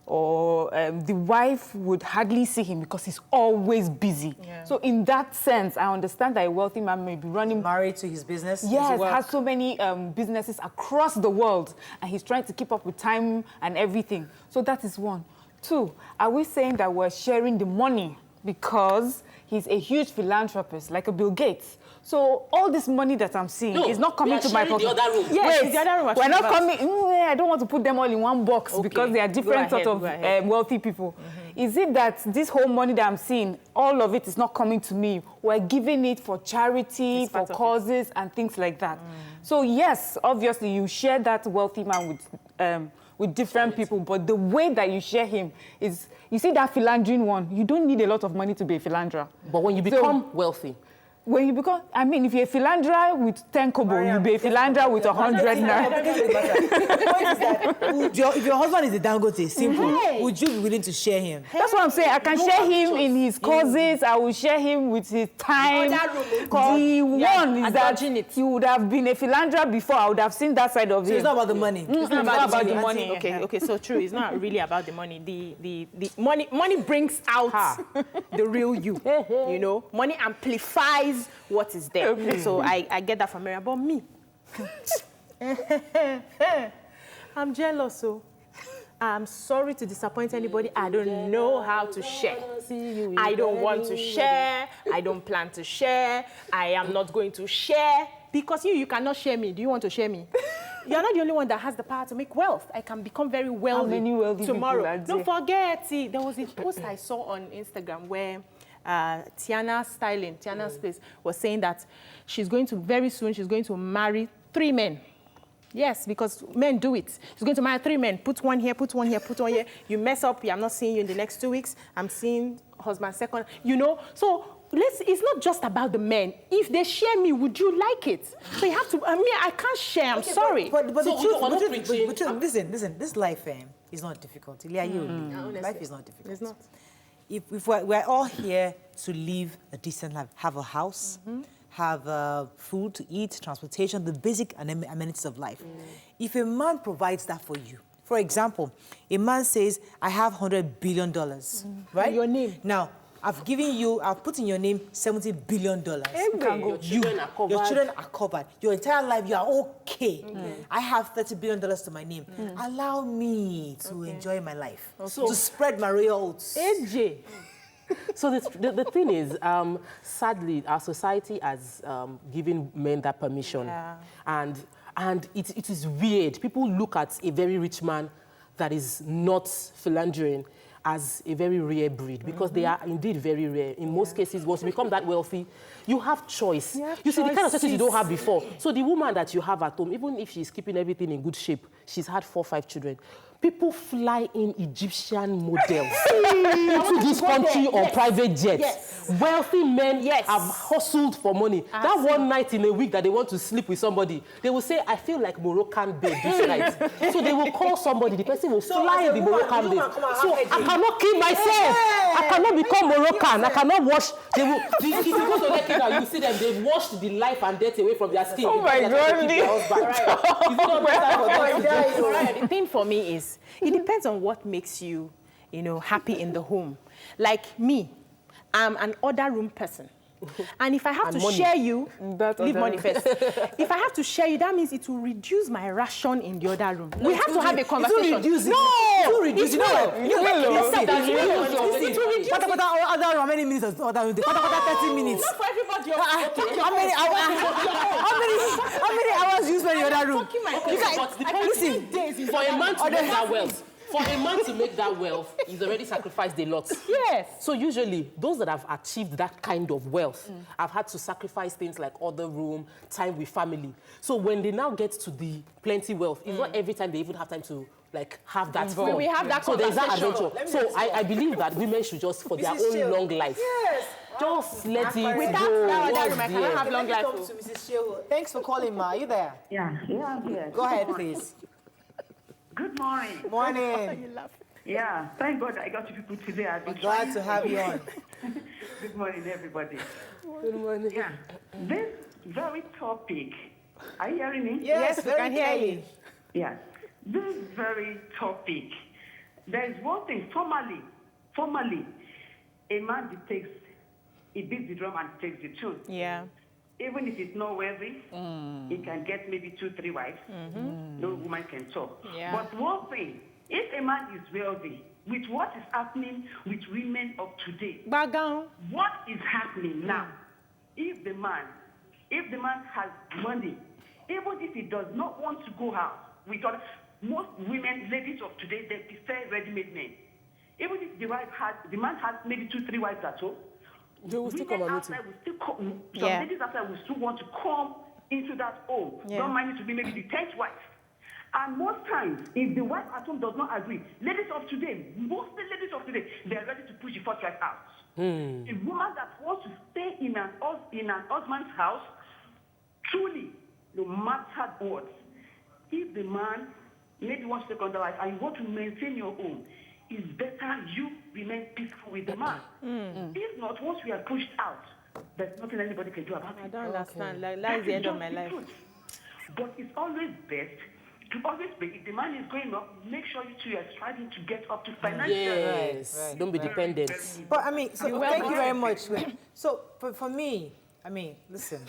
or the wife would hardly see him because he's always busy. Yeah. So in that sense, I understand that a wealthy man may be running... Married to his business? Yes, has so many businesses across the world, and he's trying to keep up with time and everything. So that is one. Two, are we saying that we're sharing the money because he's a huge philanthropist, like a Bill Gates? So all this money that I'm seeing is not coming to my pocket. The other room. Yes, the other room. We're not coming. I don't want to put them all in one box because they are different sort of wealthy people. Is it that this whole money that I'm seeing, all of it is not coming to me? We're giving it for charity, for causes, and things like that. So yes, obviously you share that wealthy man with different people, but the way that you share him is, you see that philandering one, you don't need a lot of money to be a philanderer. But when you become wealthy, when you become, I mean, if you're a philanderer with 10 kobo, you'll be a philanderer with 100 naira. The point is that if your husband is a Dangote, simple, would you be willing to share him? That's what I'm saying. I can share him in his causes. I will share him with his time. The one is that he would have been a philanderer before. I would have seen that side of him. So it's not about the money. It's not about the money. Okay, so true. It's not really about the money. The money brings out the real you. You know, money amplifies what is there. So I get that from Mary. But me, I'm jealous. So I'm sorry to disappoint anybody. I don't know how to share. I don't want to share. I don't plan to share. I am not going to share because you cannot share me. Do you want to share me? You're not the only one that has the power to make wealth. I can become very wealthy, how many wealthy tomorrow. Don't forget. See, there was a post I saw on Instagram where Tiana Space was saying that very soon she's going to marry 3 men. Yes, because men do it. She's going to marry 3 men. Put one here, put one here, put one here. You mess up, I'm not seeing you in the next 2 weeks. I'm seeing husband second, you know. So it's not just about the men. If they share me, would you like it? So you have to, I can't share, I'm sorry. But the truth, listen, this life is not difficult. Life is not difficult. It's not. If we're all here to live a decent life, have a house, have food to eat, transportation, the basic amenities of life. If a man provides that for you, for example, a man says, I have $100 billion, right? Your name. Now, I've put in your name $70 billion. Your children are covered. Your entire life, you are okay. I have $30 billion to my name. Allow me to enjoy my life, to spread my royal oats. AJ. So the thing is, sadly, our society has given men that permission. Yeah. And it is weird. People look at a very rich man that is not philandering as a very rare breed, because they are indeed very rare. In most cases, once you become that wealthy, you have choice. You see, the kind of choices you don't have before. So the woman that you have at home, even if she's keeping everything in good shape, she's had 4 or 5 children. People fly in Egyptian models into this country on private jets. Wealthy men have hustled for money. That one night in a week that they want to sleep with somebody, they will say, I feel like Moroccan babe this night. So they will call somebody, the person will fly the Moroccan babe. So I cannot keep myself. I cannot become Moroccan. I cannot wash. They will, if you go to Lekina, you see them, they've washed the life and death away from their skin. Oh my God. The thing for me is, it depends on what makes you, happy in the home. Like me, I'm an other room person. And if I have to share you, leave money first. If I have to share you, that means it will reduce my ration in the other room. We have to have a conversation. It will reduce. It will reduce. How many minutes of other room? 30 minutes. Not for everybody. How many hours do you spend in the other room? Listen, for a man to make that wealth, for a man to make that wealth, he's already sacrificed a lot. Yes. So usually, those that have achieved that kind of wealth have had to sacrifice things like other room, time with family. So when they now get to the plenty wealth, it's not every time they even have time to have that fun. We have that so there's that adventure. So I believe that women should just, for their own long life, just let it go. I cannot have long life. To Mrs. Shehu. Thanks for calling, Ma. Are you there? Yeah, I'm here. Go ahead, please. Good morning. Morning. Yeah, thank God I got you people today. I've been glad to have you on. Good morning, everybody. Good morning. Yeah, this very topic, are you hearing me? Yes, we can hear you. Yeah, this very topic there is one thing, formally, a man dictates, he beats the drum and takes the tune. Yeah. Even if he's not worthy, he can get maybe 2, 3 wives. No woman can talk. Yeah. But one thing, if a man is wealthy, with what is happening with women of today, Bagang. what is happening now? If the man has money, even if he does not want to go out, most women, ladies of today, they prefer ready-made men. Even if the man has maybe 2, 3 wives at home, they will still come outside will still come. Some ladies outside will still want to come into that home. Don't mind it to be maybe the 10th wife. And most times, if the wife at home does not agree, ladies of today, mostly ladies of today, they are ready to push the first wife out. A woman that wants to stay in an husband's house, truly, no matter what, if the man maybe wants to take on the wife and you want to maintain your home, it's better you remain peaceful with the man. If not, once we are pushed out, there's nothing anybody can do about it. I don't understand. Like, that's the end of my life. But it's always best to always be, if the man is going up, make sure you two are striving to get up to financial. Yes, don't be dependent. But I mean, so thank you very much. So for me, I mean, listen,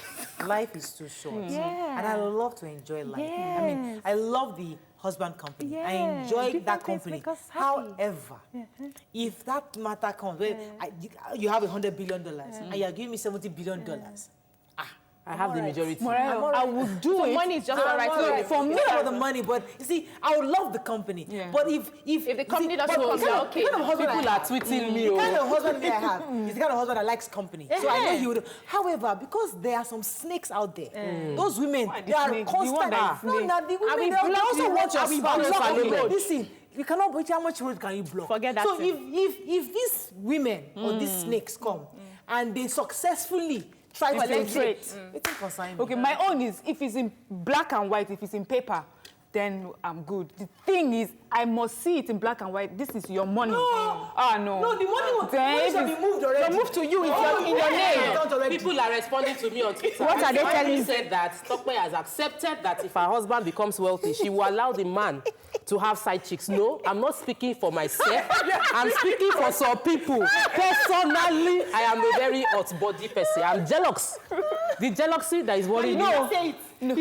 life is too short. Yeah. And I love to enjoy life. Yes. I mean, I love the husband company. I Yeah. enjoy Different that things company. make us happy. However, if that matter comes, where you have $100 billion and you're giving me $70 billion, I have the majority. I would do So it. money is just all right for me. It's not about the money, but you see, I would love the company. Yeah. But if the company doesn't but come, the kind of- okay. the kind of husband People I are have, tweeting me. the kind of husband I have is the kind of husband that likes company. So I know he would. However, because there are some snakes out there, those women, they are snake? The constant. one that is No, snake. now the women, we they also block you? want your Are we spouse. blocking you? Listen, you cannot watch how much road can you block. Forget that So thing. if these women or these snakes come and they successfully try to Infiltrate. it doesn't concern me. Okay, my own is if it's in black and white, if it's in paper, then I'm good. The thing is, I must see it in black and white. This is your money. No. No. No, the money Then should be moved already. So move to you. It's in your name. People are responding to me on Twitter. What are they telling you? said that Tope has accepted that if her husband becomes wealthy, she will allow the man to have side chicks. No, I'm not speaking for myself. I'm speaking for some people. Personally, I am a very hot body person. I'm jealous. The jealousy that is worrying me.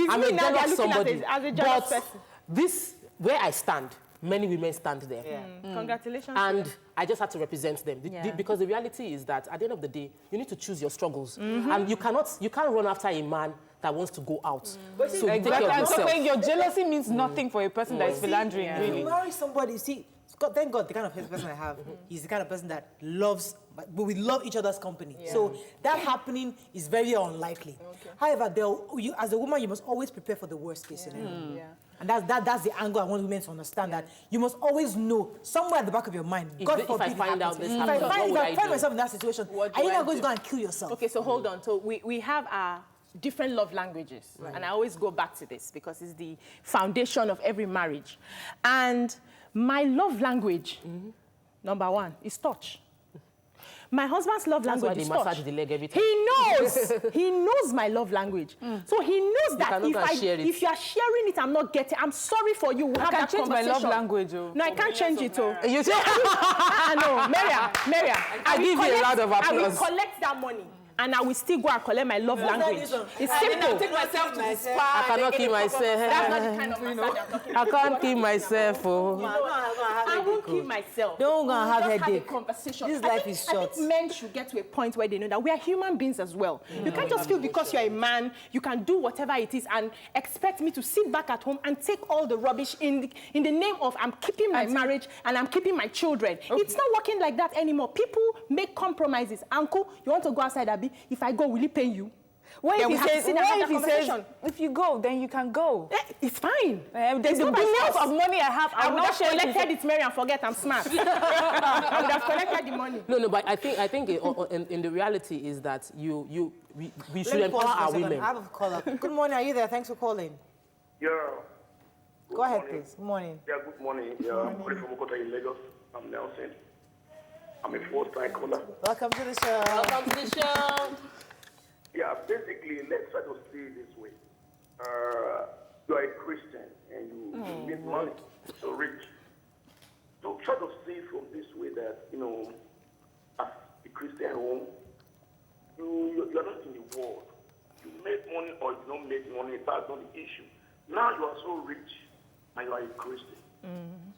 I'm a jealous somebody. As a jealous But person. this, where I stand, many women stand there. Congratulations. And I just have to represent them. Yeah. Because the reality is that at the end of the day, you need to choose your struggles. And you can't run after a man that wants to go out. So take care of And so yourself. saying your jealousy means nothing for a person that is philandering, If really. you marry somebody, see, thank God, the kind of person I have, he's the kind of person that loves, but we love each other's company. So that happening is very unlikely. However, as a woman, you must always prepare for the worst case scenario. And that's the angle I want women to understand, that you must always know, somewhere at the back of your mind, God forbid I find out this if happens, what would I I find do? myself in that situation, are you not going to go and kill yourself? Okay, so hold on. So we have our different love languages. And I always go back to this because it's the foundation of every marriage. And my love language, number one, is touch. My husband's love That's why language they is touch. massage the leg every time. He knows my love language. So he knows that cannot share it. if you are sharing it, I'm not getting, I'm sorry for you. We'll have can that change my conversation. love language, oh. No, I can't change it. Oh. You say, No, Maria, I give you a round of I will applause. collect that money. And I will still go and collect my love language. It's simple. take myself to the spa. I cannot keep myself. That's not the kind of massage I'm talking I about. can't keep myself. Oh. I won't keep myself. Don't go and have We'll just headache. Have a conversation. This I life think- is short. I think men should get to a point where they know that we are human beings as well. You can't just feel because you're a man, you can do whatever it is and expect me to sit back at home and take all the rubbish in the name of I'm keeping my marriage and I'm keeping my children. It's not working like that anymore. People make compromises. Uncle, you want to go outside, Abi? If I go, will he pay you? What Then if we he have to says, sit down and what have if he that says, conversation. if you go, then you can go? It's fine. There's It's the not by billions force. of money I have. I I'm would not have sharing collected it, Mary, and forget I'm smart. I would have collected the money. No, but I think in the reality is that we should Let me pause empower for a our second. women. I have a caller. Good morning, are you there? Thanks for calling. Yeah. Go ahead, please. Good morning. Yeah, good morning. Yeah, I'm calling from Okota in Lagos. I'm Nelson. I'm a first-time caller. Welcome to the show. Welcome to the show. Yeah, basically, let's try to see it this way. You are a Christian and you need money, so rich. So try to it from this way that, you know, as a Christian home, you're not in the world. You make money or you don't make money, that's not the issue. Now you are so rich and you are a Christian.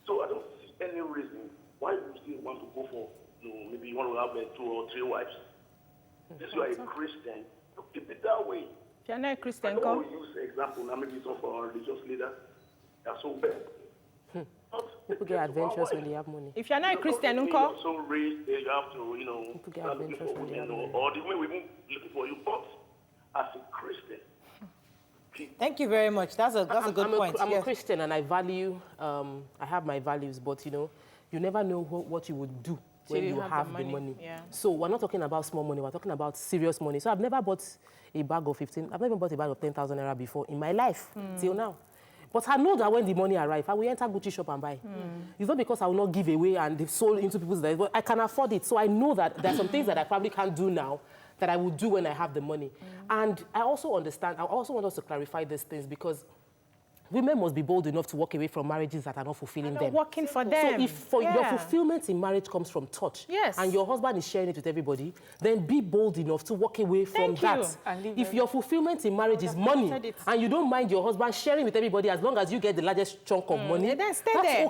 So I don't see any reason why you still want to go for, you know, maybe you want to have 2 or 3 wives. Since you are a Christian, you keep it that way. If you're not a Christian, I don't want to use the example now, maybe some of our religious leaders. They are so bad. People get adventurous when they have money. If you're not a Christian, you're so rich, you have to, you know, people get adventurous when they have money. Or the way we won't looking for you, but as a Christian. Thank you very much. That's a good point. I'm a Christian and I value, I have my values, but, you know, you never know what you would do when you have the money. Yeah. So we're not talking about small money, we're talking about serious money. So I've never bought a bag of 15, I've never bought a bag of 10,000 naira before in my life, till now. But I know that when the money arrives, I will enter Gucci shop and buy. It's not because I will not give away and sold into people's lives, but I can afford it. So I know that there are some things that I probably can't do now that I will do when I have the money. And I also understand, I also want us to clarify these things because women must be bold enough to walk away from marriages that are not fulfilling them. Working for them. So if your fulfillment in marriage comes from touch, and your husband is sharing it with everybody, then be bold enough to walk away from that. If your fulfillment in marriage is money, and you don't mind your husband sharing with everybody as long as you get the largest chunk of money, that's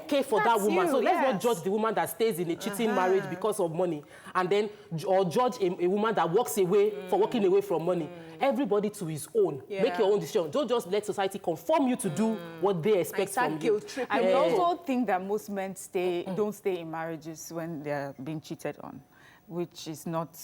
okay for that woman. So let's not judge the woman that stays in a cheating marriage because of money, and then or judge a woman that walks away for walking away from money. Everybody to his own. Make your own decision. Don't just let society conform you to do what they expect from you. I also think that most men don't stay in marriages when they're being cheated on, which is not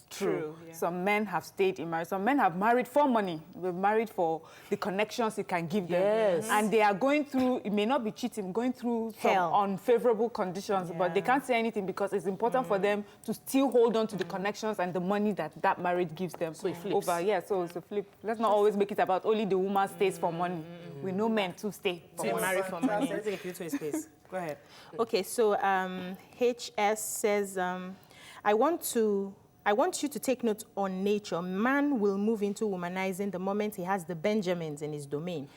true. Some men have stayed in marriage. Some men have married for money. They've married for the connections it can give them. And they are going through, it may not be cheating, going through some unfavorable conditions, but they can't say anything because it's important for them to still hold on to the connections and the money that marriage gives them. So it flips. So it's a flip. Let's not always make it about only the woman stays for money. We know men to stay for money. Marry for money. Let's take you to a space. Go ahead. Okay, so HS says, I want you to take note on nature. Man will move into womanizing the moment he has the Benjamins in his domain.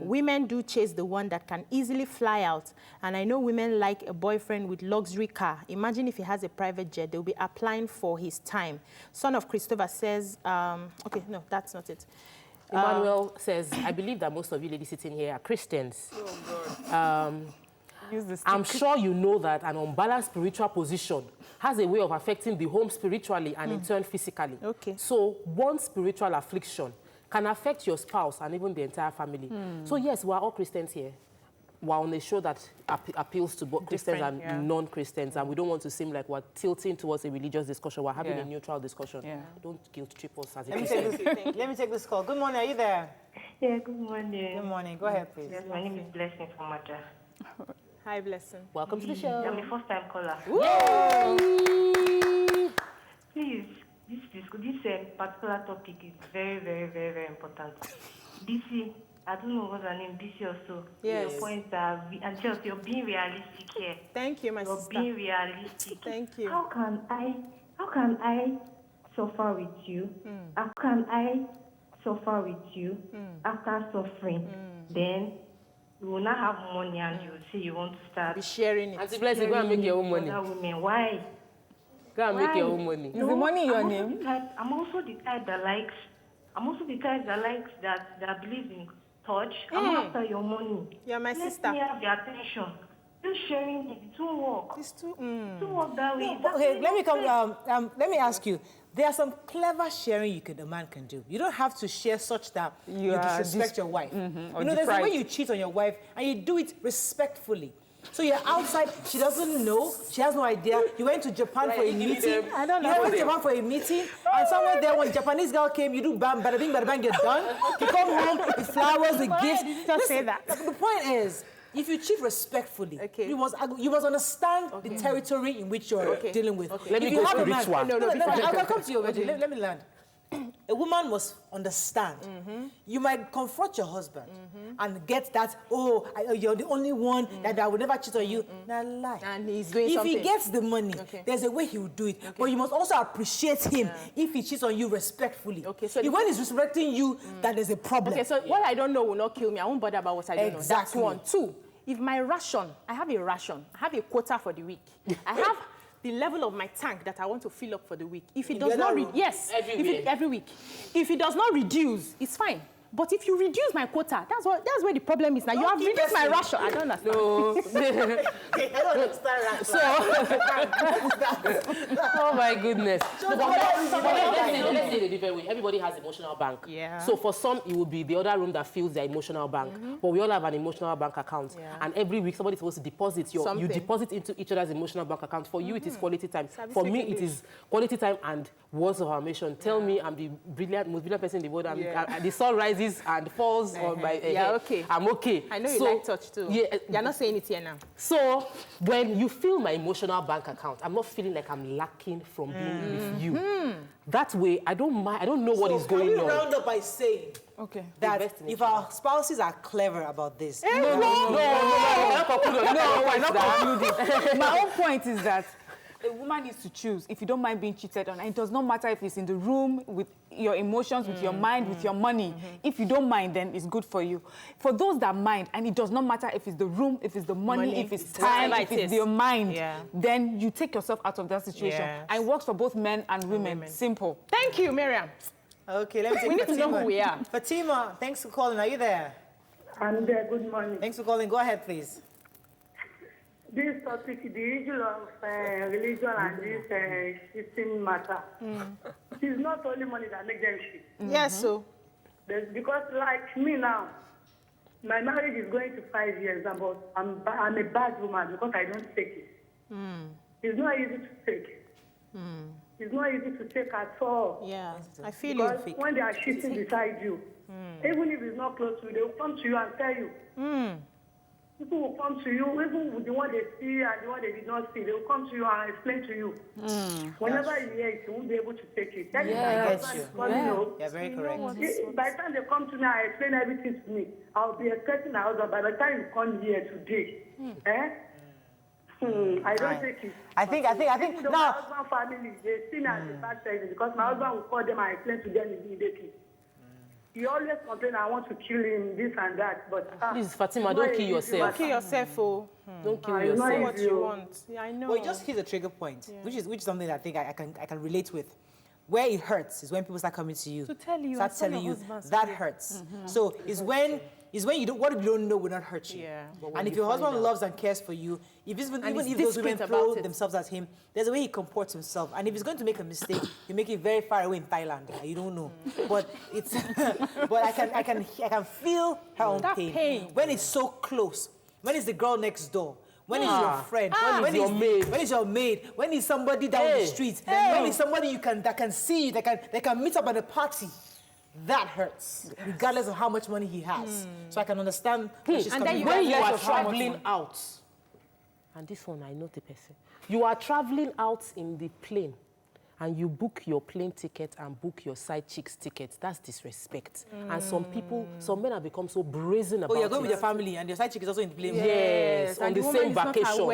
Women do chase the one that can easily fly out. And I know women like a boyfriend with luxury car. Imagine if he has a private jet, they'll be applying for his time. Son of Christopher says, okay, no, that's not it. Emmanuel says, I believe that most of you ladies sitting here are Christians. I'm sure you know that an unbalanced spiritual position has a way of affecting the home spiritually and in turn physically. So one spiritual affliction can affect your spouse and even the entire family. So yes, we're all Christians here. We're on a show that appeals to both Christians and non-Christians, and we don't want to seem like we're tilting towards a religious discussion. We're having a neutral discussion. Don't guilt trip us as a Christian. Let me take this call. Good morning, are you there? Yeah, good morning. Good morning. Go ahead, please. Yes, my name is Blessing from Mata. Hi, Blessing. Welcome to the show. I'm a first-time caller. Please, this particular topic is very, very, very, very important. BC, I don't know what's her name, BC also. Yes. Your points are, and just you're being realistic here. Thank you, my sister. You're being realistic. Thank you. How can I suffer with you? How can I suffer with you after suffering? Then you will not have money and you will say you want to start be sharing it. Auntie Blessing, go and make your own money. Women. Why? Go and make your own money. Is the money your name? I'm also the type that likes that believes in touch. I'm after your money. You're my sister. Let me have the attention. Just sharing it won't work. It's too. It won't work that way. Okay, let me come. Let me ask you. There are some clever sharing a man can do. You don't have to share such that you disrespect your wife. You know, there's a way you cheat on your wife and you do it respectfully. So you're outside, she doesn't know, she has no idea. You went to Japan for a meeting. I don't know. You went to Japan for a meeting, and somewhere there, when the Japanese girl came, you do bam, bada bing, bada bang, you're done. You come home with flowers, with gifts. Just say that. The point is, if you cheat respectfully, you must understand the territory in which you're dealing with. Let me go spiritual. I'll come to you already. Let me land. A woman must understand. You might confront your husband and get that, you're the only one that I would never cheat on you. Now lie. And he's doing if something. he gets the money, there's a way he will do it. But you must also appreciate him if he cheats on you respectfully. So when he's respecting you, that there's a problem. Okay, so what I don't know will not kill me. I won't bother about what I don't know. That's one. Two, if my ration, I have a quota for the week. I have the level of my tank that I want to fill up for the week. If it does not, every week. If it does not reduce, it's fine. But if you reduce my quota, that's where the problem is. Now you have reduced my ration. I don't understand. No. I don't understand. So, oh my goodness. Let's say it a different way. Everybody has emotional bank. Yeah. So for some, it would be the other room that fills their emotional bank. But we all have an emotional bank account. Yeah. And every week, somebody's supposed to deposit you deposit into each other's emotional bank account. For you, it is quality time. For me, it is quality time and words of affirmation. Tell me I'm the most brilliant person in the world. The sun rises and falls on my head. Okay. I'm okay. I know you like touch too. Yeah, you're not saying it here now. So when you fill my emotional bank account, I'm not feeling like I'm lacking from being with you. That way, I don't mind. I don't know what is going on. So can we round up by saying that if our spouses are clever about this? No, we're not concluding. My own point is that a woman needs to choose if you don't mind being cheated on. And it does not matter if it's in the room with your emotions, with your mind, with your money. If you don't mind, then it's good for you. For those that mind, and it does not matter if it's the room, if it's the money, if it's time, if it's your mind, then you take yourself out of that situation. Yes. And it works for both men and women. Simple. Thank you, Miriam. Okay, let me take We need to know who we are. Fatima, thanks for calling. Are you there? I'm there. Good morning. Thanks for calling. Go ahead, please. This topic, the issue of religion and this shifting matter, it is not only money that makes them shift. Yes, so. Because like me now, my marriage is going to 5 years, but I'm a bad woman because I don't take it. It's not easy to take. It's not easy to take at all. Yeah, I feel because when they are shifting beside you, even if it's not close to you, they will come to you and tell you. People will come to you, even with the one they see and the one they did not see, they will come to you and explain to you. Whenever you hear it, you won't be able to take it. That is Yeah, very correct. By the time they come to me and explain everything to me, I'll be expecting my husband. By the time you come here today, I don't take it. I think now. now. My husband family, they see me as a bad person because my husband will call them and explain to them immediately. He always complain, I want to kill him, this and that, but... Please, Fatima, don't kill yourself. Don't kill yourself, Don't kill yourself. Say what you want. Yeah, I know. Well, it just hit a trigger point, which is something that I think I can relate with. Where it hurts is when people start coming to you. To tell you. Start telling you, that hurts. So it's when you don't know will not hurt you. Yeah. And if your husband loves and cares for you, even if those women throw themselves at him, there's a way he comports himself. And if he's going to make a mistake, you make it very far away in Thailand. You don't know. But it's but I can feel her own pain when it's so close. When it's the girl next door. When it's your friend, when it's your maid, when it's somebody down the street, when it's somebody that can see you, that can meet up at a party. That hurts, regardless of how much money he has. So I can understand. And then when you are traveling out, and this one I know the person, you are traveling out in the plane, and you book your plane ticket and book your side chick's ticket. That's disrespect. And some men have become so brazen about it. Oh, you're going with your family, and your side chick is also in the plane. Yes, on the same vacation.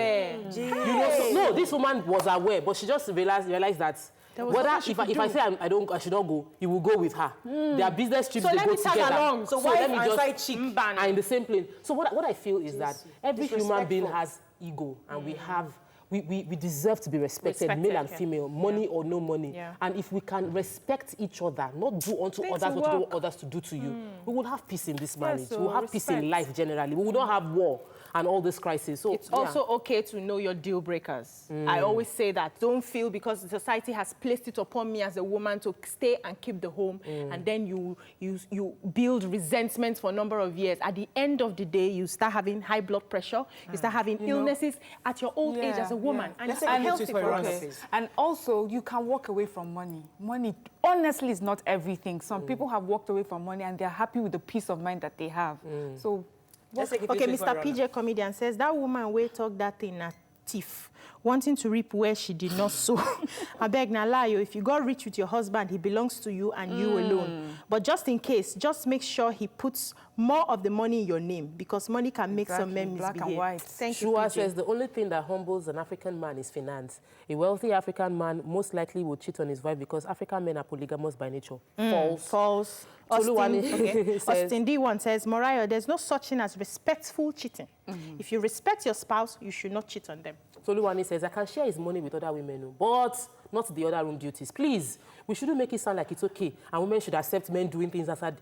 No, this woman was aware, but she just realized that. If I say I should not go, you will go with her. Their business trips, they go together. Along. So why let me just side chick are in the same plane? So what I feel is that every human being has ego, and we deserve to be respected, male and female, money or no money. Yeah. And if we can respect each other, not do unto others what you want others to do to you, we will have peace in this marriage. We will have peace in life generally. We will not have war and all this crisis. So it's also okay to know your deal breakers. I always say that. Don't feel because the society has placed it upon me as a woman to stay and keep the home, and then you build resentment for a number of years. At the end of the day, you start having high blood pressure, you start having illnesses at your old age as a woman. And it's unhealthy for us. And also, you can walk away from money. Money, honestly, is not everything. Some people have walked away from money and they're happy with the peace of mind that they have. So, okay, Mr. PJ Comedian says, that woman will talk that thing a thief, wanting to reap where she did not sow. I beg na lie, if you got rich with your husband, he belongs to you and you alone. But just in case, just make sure he puts more of the money in your name, because money can make some men misbehave. Black and white. Thank you, Shua says the only thing that humbles an African man is finance. A wealthy African man most likely will cheat on his wife because African men are polygamous by nature. False. Austin D1 says, Mariah, there's no such thing as respectful cheating. If you respect your spouse, you should not cheat on them. Toluwani says, I can share his money with other women, but not the other room duties. Please, we shouldn't make it sound like it's okay, and women should accept men doing things outside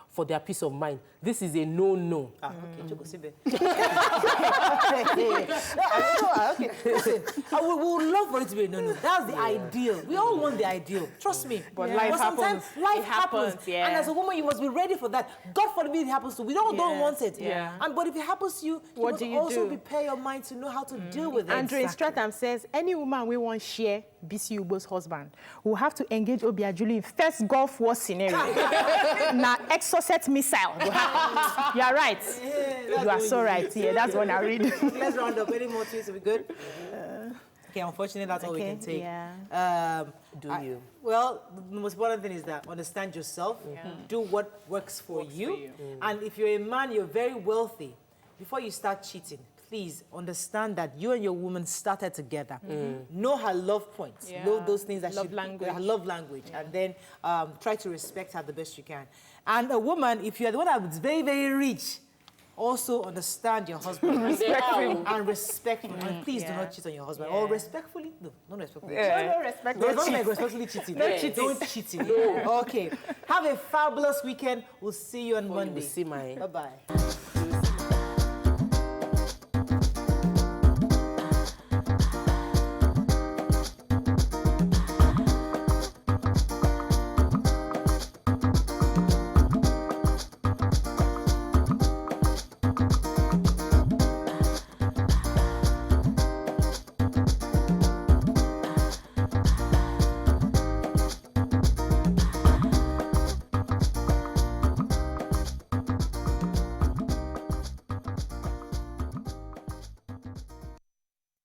for their peace of mind. This is a no-no. Okay. Listen, we would love for it to be a no-no. That's the ideal. We all want the ideal. Trust me. But life happens. Life happens. Yeah. And as a woman, you must be ready for that. God forbid it happens to you. We don't want it. Yeah. But if it happens to you, you must also prepare your mind to know how to deal with it. Andrew in Stratham says, any woman we want share BC Ubo's husband will have to engage Obiajulu in first Gulf War scenario. Now, exocet missile. You are right. You are so right. Yeah, that's what I read. Let's round up. Any more tweets? Are we good? Okay, unfortunately, that's all we can take. Yeah. Well, the most important thing is that understand yourself. Do what works for you. And if you're a man, you're very wealthy, before you start cheating, please understand that you and your woman started together. Know her love points. Know those things that her love language. And then try to respect her the best you can. And a woman, if you're the one that's very, very rich, also understand your husband and respect him. And please do not cheat on your husband. Or respectfully. No, not respectfully. No, respectfully. Don't like respectfully cheating. Don't cheat. Okay. Have a fabulous weekend. We'll see you on Monday. See my... Bye-bye.